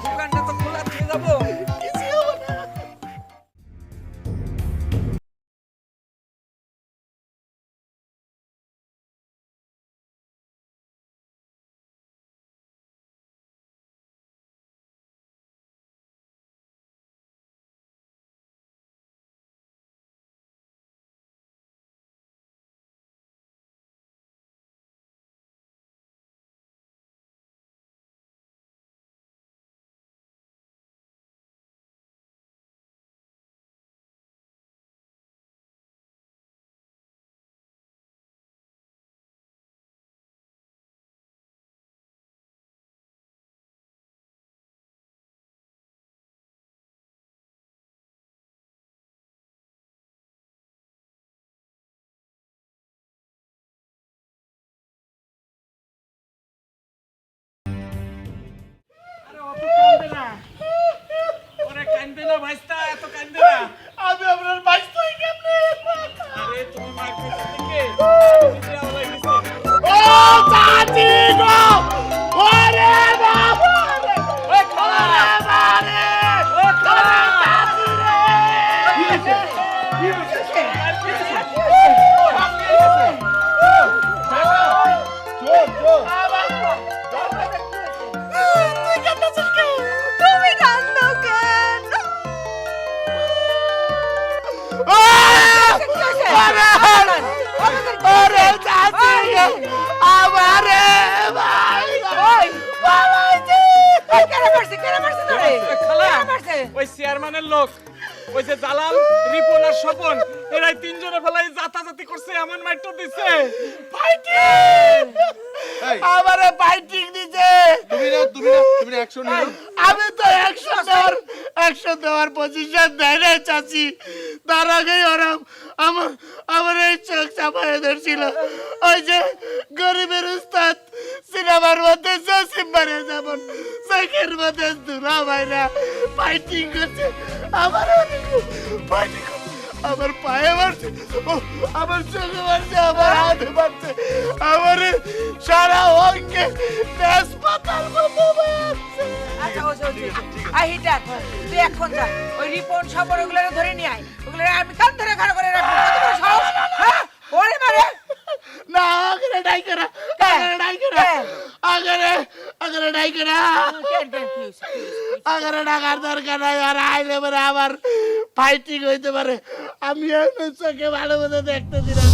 Speaker 16: দোকানটা তো খোলা ছেড়ে যাবো।
Speaker 11: কিছু হবে না।
Speaker 16: কান্দবে না ভাইস্তা, এত কান্দবে না।
Speaker 11: আমি আপনার বাইশ হয়ে কেমনে?
Speaker 16: আরে তুমি মার খেতে থেকে ভিতরে আওয়াজ গেছে।
Speaker 11: ও চাচি গো, ওরে বাবা রে, ওই খালা রে বারে, ও খালা চাচি রে। কি হইছে? তুই কাঁদছিস কেন?
Speaker 12: তুমি কান্দো কেন?
Speaker 11: থেকে আমারে ভাই পালাইছে।
Speaker 16: ওই চেয়ারম্যানের লোক, ওই যে জালাল, রিপন আর স্বপন, এরাই তিনজনে ফেলাই জাতাজাতি করছে, এমন মাইটটা দিছে।
Speaker 11: আমারে ফাইটিং দিছে।
Speaker 8: তুমি অ্যাকশন নিও।
Speaker 11: আমি তো একশো দেওয়ার পজিশন দেয় নাই চাচি। তার আগেই ওরম আমার এই চোখ চাপায় ধরছিল। ওই যে গরিবের উস্তাদ সিনেমার মধ্যে জসিম বারে যেমন চোখের মধ্যে দুরা ভাইরা ফাইটিং করছে, আমার ফাইটিং করছে, আমার পায়ে মারছে, আমার চোখে মারছে, আমার হাতে মারছে, আমার সারা অঙ্গে তেজ পাতার মতো মারছে।
Speaker 14: তুই এখন যা, ওই রিপন সবর ওগুলো ধরে নিয়ে আয়, ওগুলো আমি কান ধরে খাড়া করে রাখবো। কত বড় সাহস, হ্যাঁ? ওরে মারে
Speaker 11: না, আগরে ডাইকেরা, আগরে ডাইকেরা, আগরে ডাকার দরকার নাই। আর আইলে পরে আবার ফাইটিং হইতে পারে, আমি এখন চোখে ভালো মতো দেখতেছি না।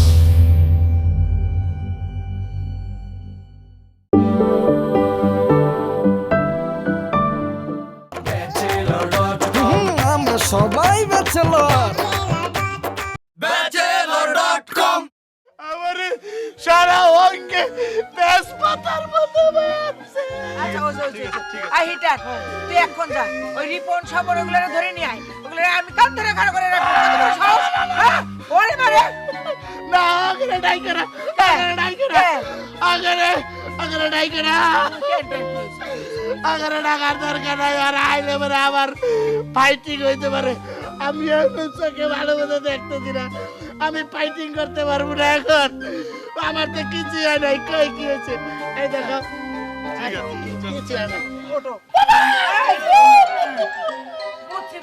Speaker 1: আমরা সবাই ব্যাচেলর।
Speaker 11: আমার সারা অঙ্গে তেজ পাতার মতো মারছে।
Speaker 14: তুই এখন যা, ওই রিপন সবর ওগুলো ধরে নিয়ে আয়, ওগুলো আমি কান ধরে খাড়া করে রাখবো। কত বড় সাহস, হ্যাঁ? ওরে মারে
Speaker 11: না, আগরে ডাইকেরা, আগরে ডাইকেরা, আগরে ডাকার দরকার নাই। আর আইলে পরে আবার ফাইটিং হইতে পারে, আমি এখন চোখে ভালো মতো দেখতেছি না, আমি ফাইটিং করতে পারবো না এখন। আমার তো কিছু হয় নাই, কই কি হয়েছে? এই দেখো, কিছু হয় নাই। ওঠো।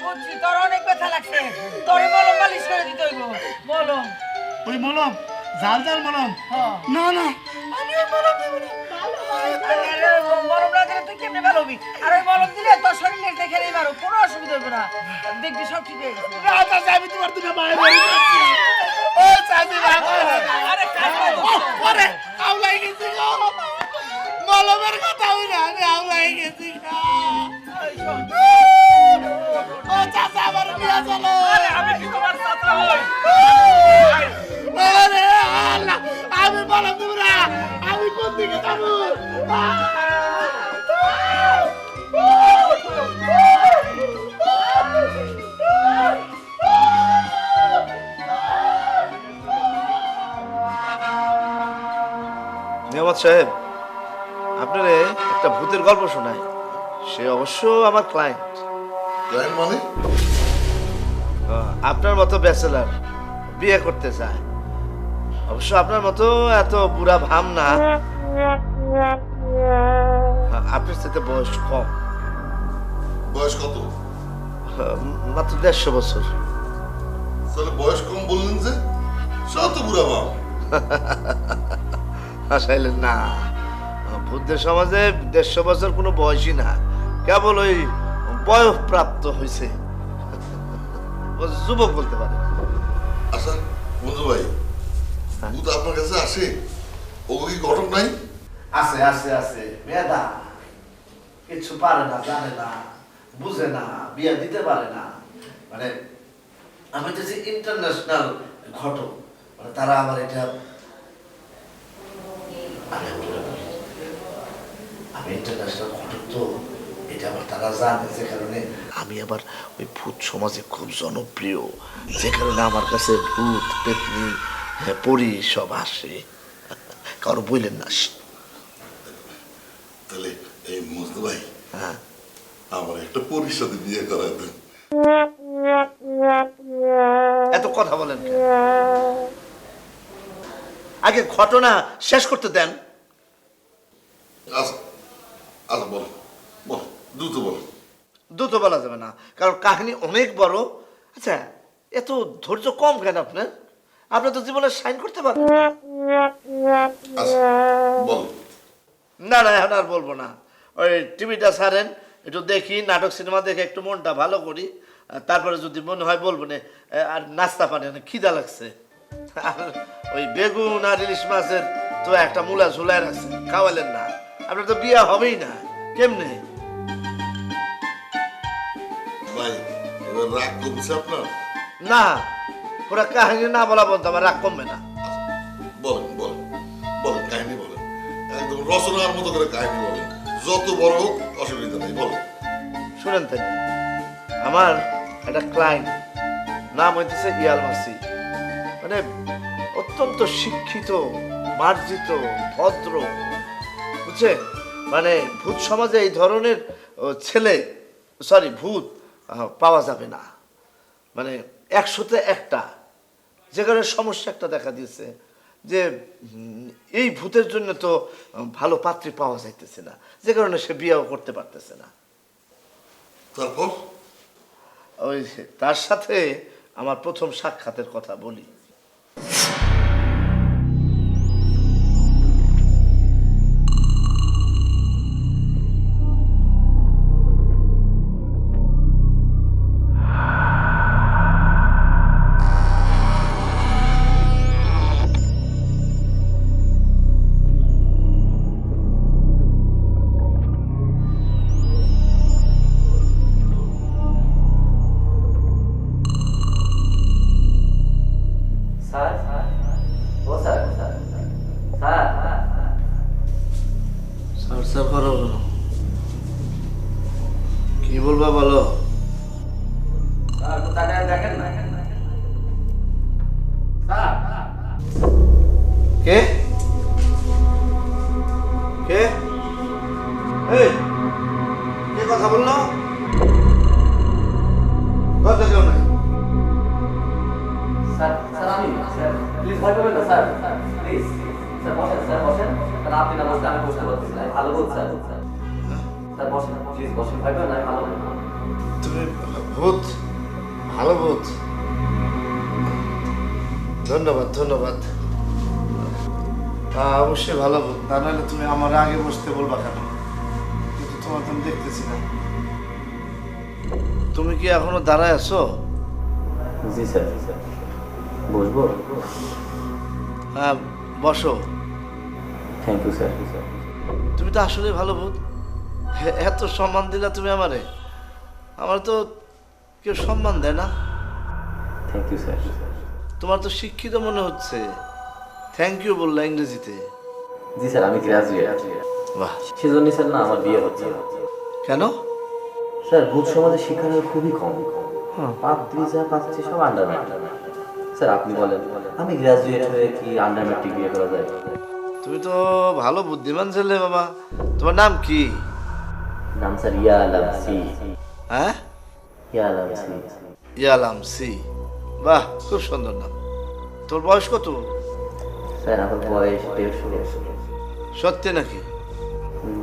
Speaker 14: বুঝছি, তোর অনেক ব্যথা লাগছে, তোরে মলম মালিশ করে দিতে হইব। মলম,
Speaker 11: ওই মলম, জাল মলম? না, আমি আর মলম দেবো না।
Speaker 14: মলম না দিলে তুই কেমনে ভালো হবি? আর ওই মলম দিলে তোর শরীরে দেখে নেই পারো, কোনো অসুবিধা হবে না, দেখবি সব ঠিক হয়ে গেছে।
Speaker 11: না, চাচি, আমি তোমার দুটো মায়ের বাড়ি যাচ্ছি। ও চাচি,
Speaker 14: আরে
Speaker 11: ওরে আউলাই গেছি গো, মলমের কথা হইলে আমি আউলাই গেছি গো। ও চাচা, আমার নিয়ে চলো।
Speaker 16: আমি কি তোমার ছাত্র হই?
Speaker 11: আরে আল্লাহ, আমি মলম দেবো না, আমি কোন দিকে যাবো?
Speaker 13: নিয়ামত সাহেব, আপনারে একটা ভূতের গল্প শোনায়, সে অবশ্য আমার ক্লায়েন্ট।
Speaker 3: মানে
Speaker 13: আপনার মতো ব্যাচেলার, বিয়ে করতে চায়। অবশ্য আপনার মতো এত বুড়া ভাম না, আপনার সাথে বয়স কম।
Speaker 3: বয়স কত?
Speaker 13: মাত্র 150 বছর।
Speaker 3: তাহলে বয়স কম বললেন যে? সত বুড়া বাপ।
Speaker 13: হাসাইলেন না, বুদ্ধের সমাজে 150 বছর কোনো বয়সই না, কেবল ওই বয়ঃপ্রাপ্ত হয়েছে, যুবক বলতে পারে।
Speaker 3: আচ্ছা বন্ধু ভাই, ভূত আপনার কাছে আসে, ও কি ঘটক নাই?
Speaker 13: আছে আছে আছে, মেয়েদা কিছু পারে না, জানে না, বুঝে না, বিয়ে দিতে পারে না। মানে আমি তো যে ইন্টারন্যাশনাল ঘটক, মানে তারা আমার এটা আমি ইন্টারন্যাশনাল ঘটক, তো এটা আবার তারা জানে, যে কারণে আমি আবার ওই ভূত সমাজে খুব জনপ্রিয়, যে কারণে আমার কাছে ভূত পেতনি পরি সব আসে। কারো বললেন না।
Speaker 3: তাহলে এই মজদু ভাই, হ্যাঁ, আমার একটা পরির সাথে বিয়ে করায় দেন।
Speaker 13: এত কথা বলেন কেন? আগে ঘটনা শেষ করতে দেন।
Speaker 3: আচ্ছা আচ্ছা, বল বল, দ্রুত বল।
Speaker 13: দ্রুত বলা যাবে না, কারণ কাহিনী অনেক বড়। আচ্ছা, এত ধৈর্য কম কেন আপনার? আপনার তো জীবনে সাইন করতে পারেন।
Speaker 3: বল।
Speaker 13: না না, এখন আর বলবো না। ওই টিভিটা ছাড়েন, একটু দেখি, নাটক সিনেমা দেখে একটু মনটা ভালো করি, তারপরে যদি মনে হয় বলবো না। আর নাস্তা পানি খিদা লাগছে, আর ওই বেগুন আর ইলিশ মাছের তো একটা মূলা ঝুলায় রাখছেন, খাওয়ালেন না। আপনার তো বিয়া হবেই না, কেমনে?
Speaker 3: ভাই এবার রাগ কমছে আপনার?
Speaker 13: না, পুরা কাহিনী না বলা বলতো আমার রাগ কমবে না।
Speaker 3: বলেন বলেন বলেন, কাহিনী বলেন, একদম রচনার মতো করে কাহিনী বলেন, যত বড় হোক অসুবিধা নেই, বলেন।
Speaker 13: শুনেন তাই, আমার একটা ক্লায়েন্ট, নাম হইতেছে ইয়াল মাসি, মানে অত্যন্ত শিক্ষিত, মার্জিত, ভদ্র, বুঝছেন? মানে ভূত সমাজে এই ধরনের ছেলে, সরি ভূত পাওয়া যাবে না, মানে 100-তে 1টা। যেখানে সমস্যা একটা দেখা দিয়েছে যে এই ভূতের জন্য তো ভালো পাত্রী পাওয়া যাইতেছে না, যে কারণে সে বিয়েও করতে পারতেছে না।
Speaker 3: তারপর
Speaker 13: ওই তার সাথে আমার প্রথম সাক্ষাতের কথা বলি। স্যার করো, কি বলবা বলো? কে কে এই কে কথা বললো? কথা কেউ নাই।
Speaker 17: স্যার স্যার আমি স্যার প্লিজ ভয় করবেন না স্যার, প্লিজ স্যার বসেন, স্যার বসেন, স্যার আপনি না বসলে আমি বসতে পারছি না, ভালো ভূত স্যার, স্যার বসেন প্লিজ, বসেন, ভয় করবেন না, ভালো ভূত।
Speaker 13: তুমি ভূত, ভালো ভূত, ধন্যবাদ ধন্যবাদ। অবশ্যই ভালো ভূত, তা নাহলে তুমি আমার আগে বসতে বলবা কেন? কিন্তু তোমার তো আমি দেখতেছি না। তুমি কি এখনো দাঁড়ায় আছো?
Speaker 17: জি স্যার, বসবো?
Speaker 13: হ্যাঁ বসো।
Speaker 17: Thank you sir.
Speaker 13: তুমি তো আসলে ভালো ভূত, এত সম্মান দিলা তুমি আমারে, আমার তো কেউ সম্মান দেয় না।
Speaker 17: Thank you sir.
Speaker 13: তোমার তো শিক্ষিত মনে হচ্ছে, থ্যাংক ইউ বললা ইংরেজিতে।
Speaker 17: জি স্যার, আমি গ্রাজুয়েট।
Speaker 13: বাহ,
Speaker 17: সেজন্য স্যার না আমার বিয়ে হচ্ছে।
Speaker 13: কেন?
Speaker 17: স্যার ভূত সমাজে শিক্ষার হার খুবই কম, পাত্রী যা পাচ্ছে সব আন্ডার ম্যাট্রিক। স্যার আপনি বলেন, আমি গ্রাজুয়েট হয়ে কি আন্ডার ম্যাট্রিক বিয়ে করা যায়?
Speaker 13: তুমি তো ভালো বুদ্ধিমান ছেলে বাবা। তোমার নাম কি?
Speaker 17: নাম স্যার ইয়ালাম সি।
Speaker 13: হ্যাঁ,
Speaker 17: ইয়ালাম সি।
Speaker 13: ইয়ালাম সি, বাহ খুব সুন্দর নাম। তোর বয়স কত?
Speaker 17: স্যার আমার বয়স 150 বছর।
Speaker 13: সত্যি নাকি?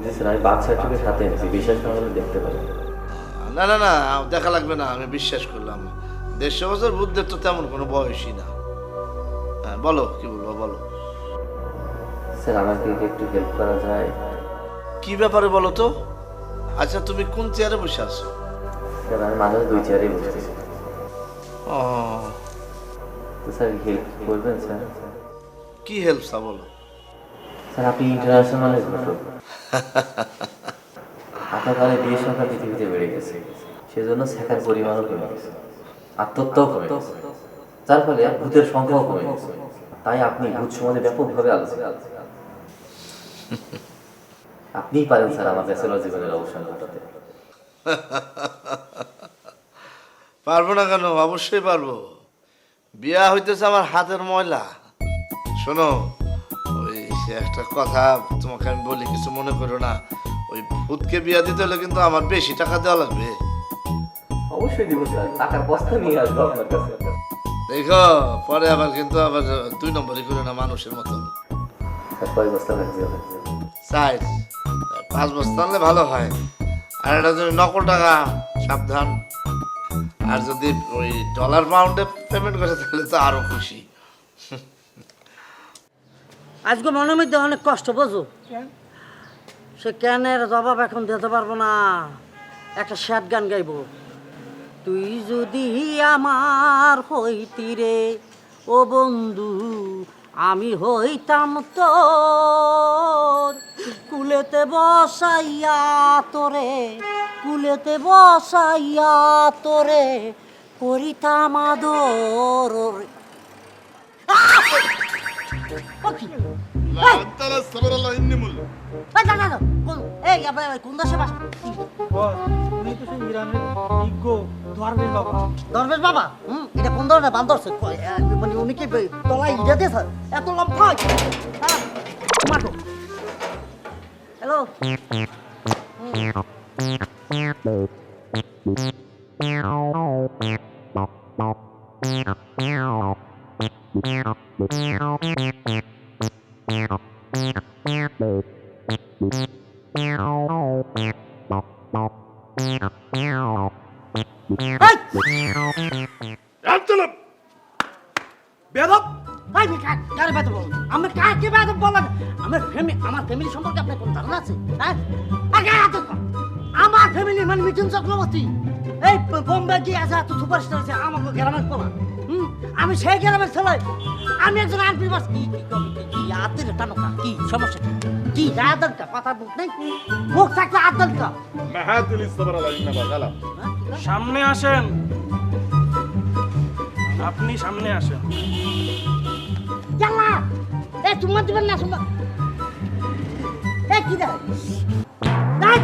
Speaker 17: জি স্যার, আমি বার্থ সার্টিফিকেট হাতে এনেছি, বিশ্বাস না হলে দেখতে পারেন।
Speaker 13: না না না, দেখা লাগবে না, আমি বিশ্বাস করলাম। 150 বছর বুদ্ধের তো তেমন কোনো বয়সই না। হ্যাঁ বলো, কি বলবো বলো।
Speaker 17: স্যার আমাকে কি একটু হেল্প করা যায়?
Speaker 13: কি ব্যাপারে বলো তো? আচ্ছা তুমি কোন চেয়ারে বসে আছো?
Speaker 17: স্যার আমি মাঝে 2 চেয়ারেই বসেছি।
Speaker 13: ও,
Speaker 17: তো স্যার হেল্প করবেন স্যার?
Speaker 13: কি হেল্প তা বলো।
Speaker 17: স্যার আপনি ইন্টারন্যাশনাল ঘটক, আপনার কারণে বিয়ের সংখ্যা পৃথিবীতে বেড়ে গেছে, সেজন্য শেখার পরিমাণও কমে গেছে, আত্মহত্যাও কমে গেছে, যার ফলে ভূতের সংখ্যাও কমে গেছে। তাই আপনি ভূত সমাজে ব্যাপকভাবে আলোচনা, আপনিই পারেন স্যার আমার ব্যাচেলর জীবনের অবসান ঘটাতে।
Speaker 13: পারবো না কেন, অবশ্যই পারবো। বিয়া হইতেছে আমার হাতের ময়লা। শোনো, ওই সে একটা কথা তোমাকে আমি বলি, কিছু মনে করো না। ওই ভূতকে বিয়া দিতে হলে কিন্তু আমার বেশি টাকা দেওয়া লাগবে।
Speaker 17: অবশ্যই দিব স্যার, টাকার বস্তা নিয়ে আসবো আপনার কাছে।
Speaker 13: দেখো পরে আবার কিন্তু আবার 2 নম্বরই করে না মানুষের মতন।
Speaker 17: স্যার কয় বস্তা লাগবে?
Speaker 13: 5 বস্তা আনলে ভালো হয়। আর এটা যদি নকল টাকা, সাবধান। আর যদি ওই ডলার পাউন্ডে পেমেন্ট করে তাহলে তো আরো খুশি।
Speaker 7: আজকে মনের মধ্যে অনেক কষ্ট, বোঝো? সে ক্যানের জবাব এখন দিতে পারবো না, একটা শ্যাট গান গাইবো। তুই যদি আমার হইতি রে ও বন্ধু আমি হইতাম তোর কুলেতে বসাইয়া তোরে, কুলেতে বসাইয়া তোরে করিতাম আদর। কোন দেশে বাস? দরবেশ বাবা, এটা কোন ধরনের বান্দর? মানে উনি কি তলায় ইটা দিয়েছে এত লম্বা? হ্যালো,
Speaker 5: বেয়াদব!
Speaker 7: আমার কাকে বেয়াদব বলেন? আমার ফ্যামিলি সম্পর্কে আপনার কোন ধারণা আছে? হ্যাঁ, আমার ফ্যামিলি মানে মিঠুন চক্রবর্তী, এই বোম্বে গিয়ে আছে এত সুপারস্টার আছে আমাকে গ্রামের পোলা। আমি সেই গ্রামের ছেলে, আমি একজন আনপি বাস। কি আদের টানকা, কি সমস্যা, কি আদলকা কথা মুখ নেই, মুখ থাকলে আদলকা।
Speaker 5: সামনে আসেন, আপনি সামনে আসেন।
Speaker 7: জানা এ তোমার দিবেন না শুনবা এ কি দা নাই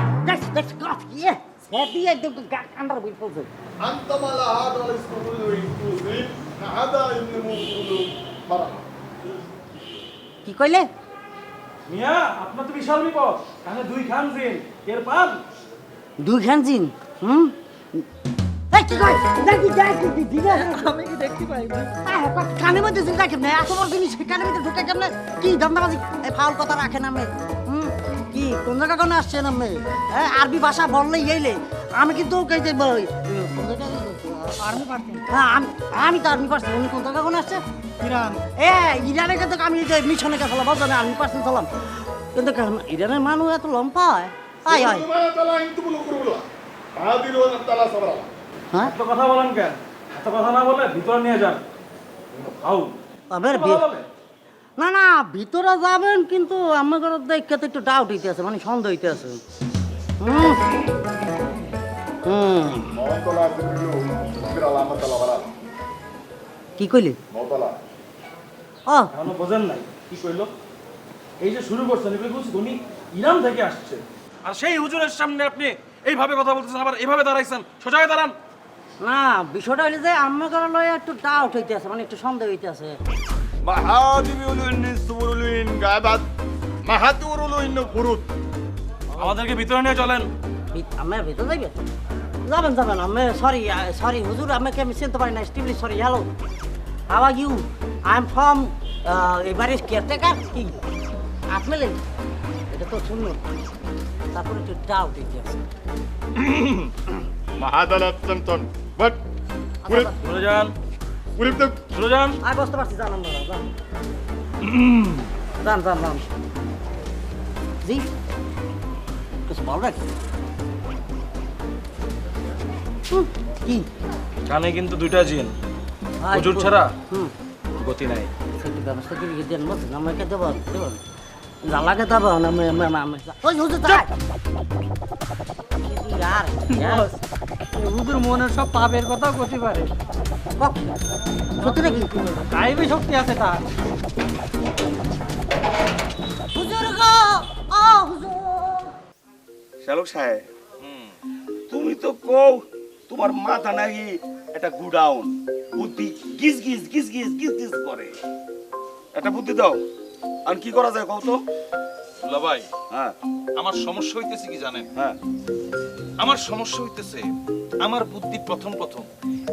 Speaker 7: দেখ কত কি এ সেটি একদম আন্ডার বিল পড়ছে।
Speaker 8: أنت على هذا الاستقبال الإنكلوسيف هذا النمو مرة.
Speaker 7: কি কইলে?
Speaker 5: মিয়া আপনার তো বিশাল বিপদ, কানে দুই খান জিন এর পান।
Speaker 7: দুই খান জিন? এই কি কই? দেখি দিনে আমি কি দেখতে পাই না। কানে মধ্যে জিন দেখেন না, এত বড় জিনিস কানে মধ্যে ঢুকে কেমনে? কি দান্দাবাজি এই ফাউল কথা রাখেন আপনি? কি কোন জায়গা কোন আসছেন আপনি? হ্যাঁ, আরবি ভাষা বললে এইলে আমি কিন্তু কইতে বই আর্মি পারছি। হ্যাঁ, আমি তো আর্মি পারছি। উনি কোন জায়গা কোন আসছে? ইরান। ইরানে কিন্তু আমি যে মিশনে গেছিলাম বলছো না, আর্মি পারছি ছিলাম, কিন্তু ইরানের মানুষ এত লম্বা হয়। আয় আয় হ্যাঁ,
Speaker 5: এত কথা বলেন কেন? এত কথা না বলে ভিতরে নিয়ে যান। আউ
Speaker 7: আবার না না ভিতরে যাবেন, কিন্তু আমার ঘর দেখতে তো একটু ডাউট হইতে আছে, মানে সন্দেহ হইতে আছে। কি কইলি?
Speaker 5: এখনো বোঝেন নাই কি কইলো? এই যে শুরু করছেন এগুলো বলছি উনি ইরান থেকে আসছে, আর সেই হুজুরের সামনে আপনি এইভাবে কথা বলতেছেন, আবার এইভাবে দাঁড়াইছেন। সোজা হয়ে দাঁড়ান।
Speaker 7: না, বিষয়টা হইলে যে আমার ঘর লয়ে একটু ডাউট হইতে আছে, মানে একটু সন্দেহ হইতে আছে।
Speaker 5: আমাদেরকে ভিতরে নিয়ে চলেন।
Speaker 7: আমি ভিতরে যাইবে? যাবেন আমি সরি হুজুর, আমাকে আমি চিনতে পারি না। স্টিভলি sorry. Hello, how are you? I am from এবারে কেয়ারটেকার। কি আপনি এটা তো শুনুন, তারপরে একটু ডাউট হইতে আছে।
Speaker 5: চলে যান, চলে যান।
Speaker 7: আমি বুঝতে পারছি, জানান যান। জি কিছু বলবেন? কি
Speaker 5: কানে কিন্তু দুইটা জিন, হুজুর ছাড়া গতি নাই।
Speaker 7: সেটি ব্যবস্থা করে দেন, বুঝলেন? আমাকে দেবেন জ্বালাকে দেবেন। ওই হুজুর
Speaker 11: হুজুর মনের সব পাপের কথা করতে পারে,
Speaker 7: সত্যি নাকি?
Speaker 11: গায়েবী শক্তি আছে তার।
Speaker 7: হুজুর গো, ও হুজুর।
Speaker 6: শ্যালক সাহেব, তুমি তো কও তোমার মাথা নাকি একটা গুডাউন, বুদ্ধি গিজ গিজ গিজ গিজ গিজ গিজ করে। একটা বুদ্ধি দাও, আর কি করা যায় কও তো?
Speaker 5: দুলা ভাই,
Speaker 6: হ্যাঁ,
Speaker 5: আমার সমস্যা হইতেছে কি জানেন?
Speaker 6: হ্যাঁ,
Speaker 5: আমার সমস্যা হইতেছে আমার বুদ্ধি প্রথম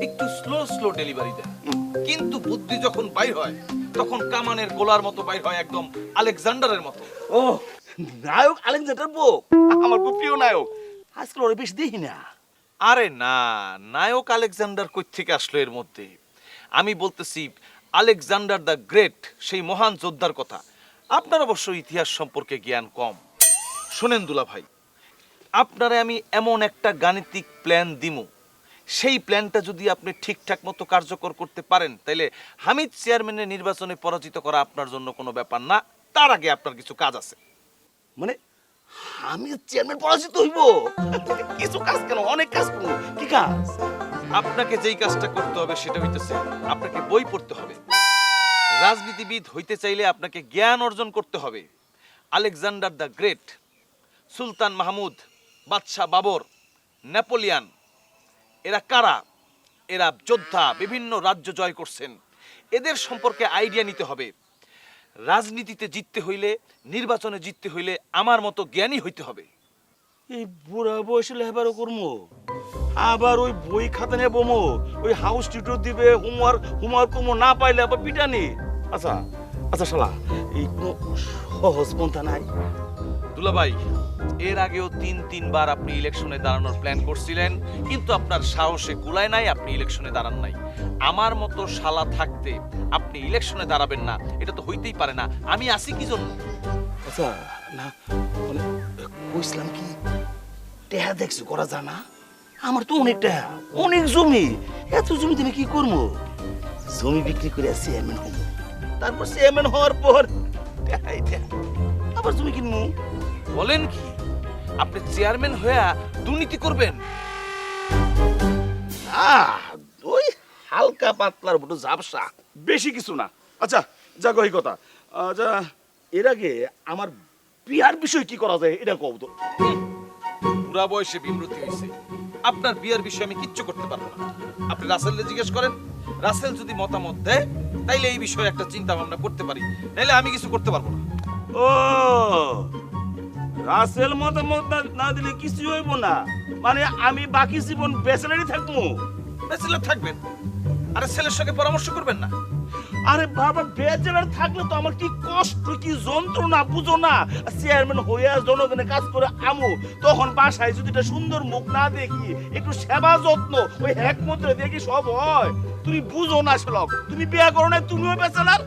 Speaker 5: একটু স্লো ডেলিভারি দেয়, কিন্তু বুদ্ধি যখন বাইর হয় তখন কামানের গোলার মতো বাইর হয়, একদম আলেকজান্ডারের মতো।
Speaker 6: ও নায়ক আলেকজান্ডার বউ, আমার খুব প্রিয় নায়ক। আজকাল ওরে বেশি দেখি না।
Speaker 5: আরে না, নায়ক আলেকজান্ডার কই থেকে আসলো এর মধ্যে? আমি বলতেছি আলেকজান্ডার দ্য গ্রেট, সেই মহান যোদ্ধার কথা। আপনার অবশ্য ইতিহাস সম্পর্কে জ্ঞান কম। শোনেন দুলা ভাই, আপনারে আমি এমন একটা গাণিতিক প্ল্যান দিমু,
Speaker 18: সেই প্ল্যানটা যদি আপনি ঠিকঠাক মতো কার্যকর করতে পারেন তাহলে হামিদ চেয়ারম্যানের নির্বাচনে পরাজিত করা আপনার জন্য কোনো ব্যাপার না। তার আগে আপনার কিছু কাজ আছে।
Speaker 6: মানে আমি চেয়ারম্যান পরাজিত হইব? কিছু কাজ কেন, অনেক কাজ করবো। কি কাজ?
Speaker 18: আপনাকে যেই কাজটা করতে হবে সেটা হইতেছে আপনাকে বই পড়তে হবে। রাজনীতিবিদ হইতে চাইলে আপনাকে জ্ঞান অর্জন করতে হবে। আলেকজান্ডার দ্য গ্রেট, সুলতান মাহমুদ, বাদশাহ বাবর, নেপোলিয়ান, এরা কারা? এরা যোদ্ধা, বিভিন্ন রাজ্য জয় করছেন। এদের সম্পর্কে আইডিয়া নিতে হবে। রাজনীতিতে জিততে হইলে, নির্বাচনে জিততে হইলে আমার মতো জ্ঞানী হইতে হবে।
Speaker 6: এই বুড়া বয়সে লেখাপড়া করবো, আবার ওই বই খাতা নেবো, ওই হাউস টিউটর দিবে, হোমওয়ার্ক করবো, না পাইলে আবার পিটানি। আচ্ছা আচ্ছা শালা, এই কোনো সহজ পন্থা নাই?
Speaker 18: দুলাভাই, এর আগেও 3-3বার আপনি ইলেকশনে দাঁড়ানোর প্ল্যান করছিলেন, কিন্তু আপনার সাহসে কুলায় নাই, আপনি ইলেকশনে দাঁড়ান নাই। আমার মতো শালা থাকতে আপনি ইলেকশনে দাঁড়াবেন না, এটা তো হইতেই পারে না। আমি আছি কি জন্য?
Speaker 6: আচ্ছা না, মানে কইছিলাম কি, টেহা দেখছি করা জানা? আমার তো অনেক টেহা, অনেক জমি। এত জমি তুমি কি করবো? জমি বিক্রি করে চেয়ারম্যান হবো, তারপর চেয়ারম্যান হওয়ার পর আবার জমি কিনবো।
Speaker 18: বলেন কি, আপনি চেয়ারম্যান হয়ে দুর্নীতি করবেন?
Speaker 6: ওই হালকা পাতলার বড় ঝাপসা, বেশি কিছু না। আচ্ছা যাক ওই কথা। আচ্ছা, এর আগে আমার বিয়ার বিষয় কি করা যায় এটা কও তো।
Speaker 18: বুড়া বয়সে বিমৃতি হয়েছে, আপনার বিয়ার বিষয়ে আমি কিচ্ছু করতে পারবো না। আপনি রাসেলকে জিজ্ঞেস করেন, রাসেল যদি মতামত দেয় তাইলে এই বিষয়ে একটা চিন্তা ভাবনা করতে পারি, নাইলে আমি কিছু করতে পারবো না।
Speaker 6: ও, রাসেল মতামত না দিলে কিছু হইব না? মানে আমি বাকি জীবন ব্যাচেলারই থাকবো?
Speaker 18: ব্যাচেলার থাকবেন, আরে ছেলের সঙ্গে পরামর্শ করবেন না?
Speaker 6: আরে বাবা, ব্যাচেলার থাকলে তো আমার কি কষ্ট, কি যন্ত্রণা বুঝো না? চেয়ারম্যান হয়ে জনগণের কাজ করে আমু, তখন বাসায় যদি একটা সুন্দর মুখ না দেখি, একটু সেবা যত্ন ওই এক মুদ্রা দেখি সব হয়। তুমি বুঝো না শ্লোক, তুমি বিয়ে করো না, তুমিও ব্যাচেলার,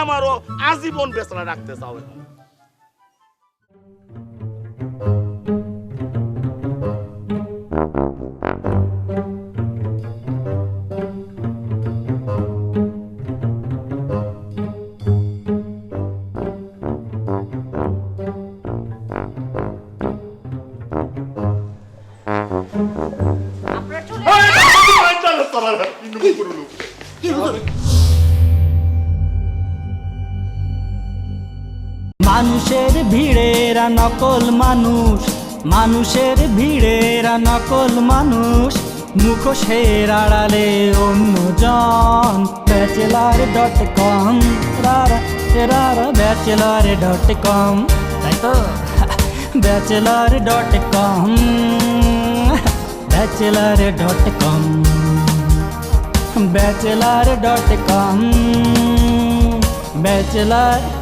Speaker 6: আমারও আজীবন ব্যাচেলার রাখতে চাও।
Speaker 19: মানুষের ভিড়েরা নকল মানুষ, মানুষের ভিড়েরা নকল মানুষ, মুখোশের আড়ালে অন্যজন। ব্যাচেলার.com, ব্যাচেলার.com, তাই তো? ব্যাচেলার.com, ব্যাচেলার.com, ব্যাচেলার.com, ব্যাচেলার.com।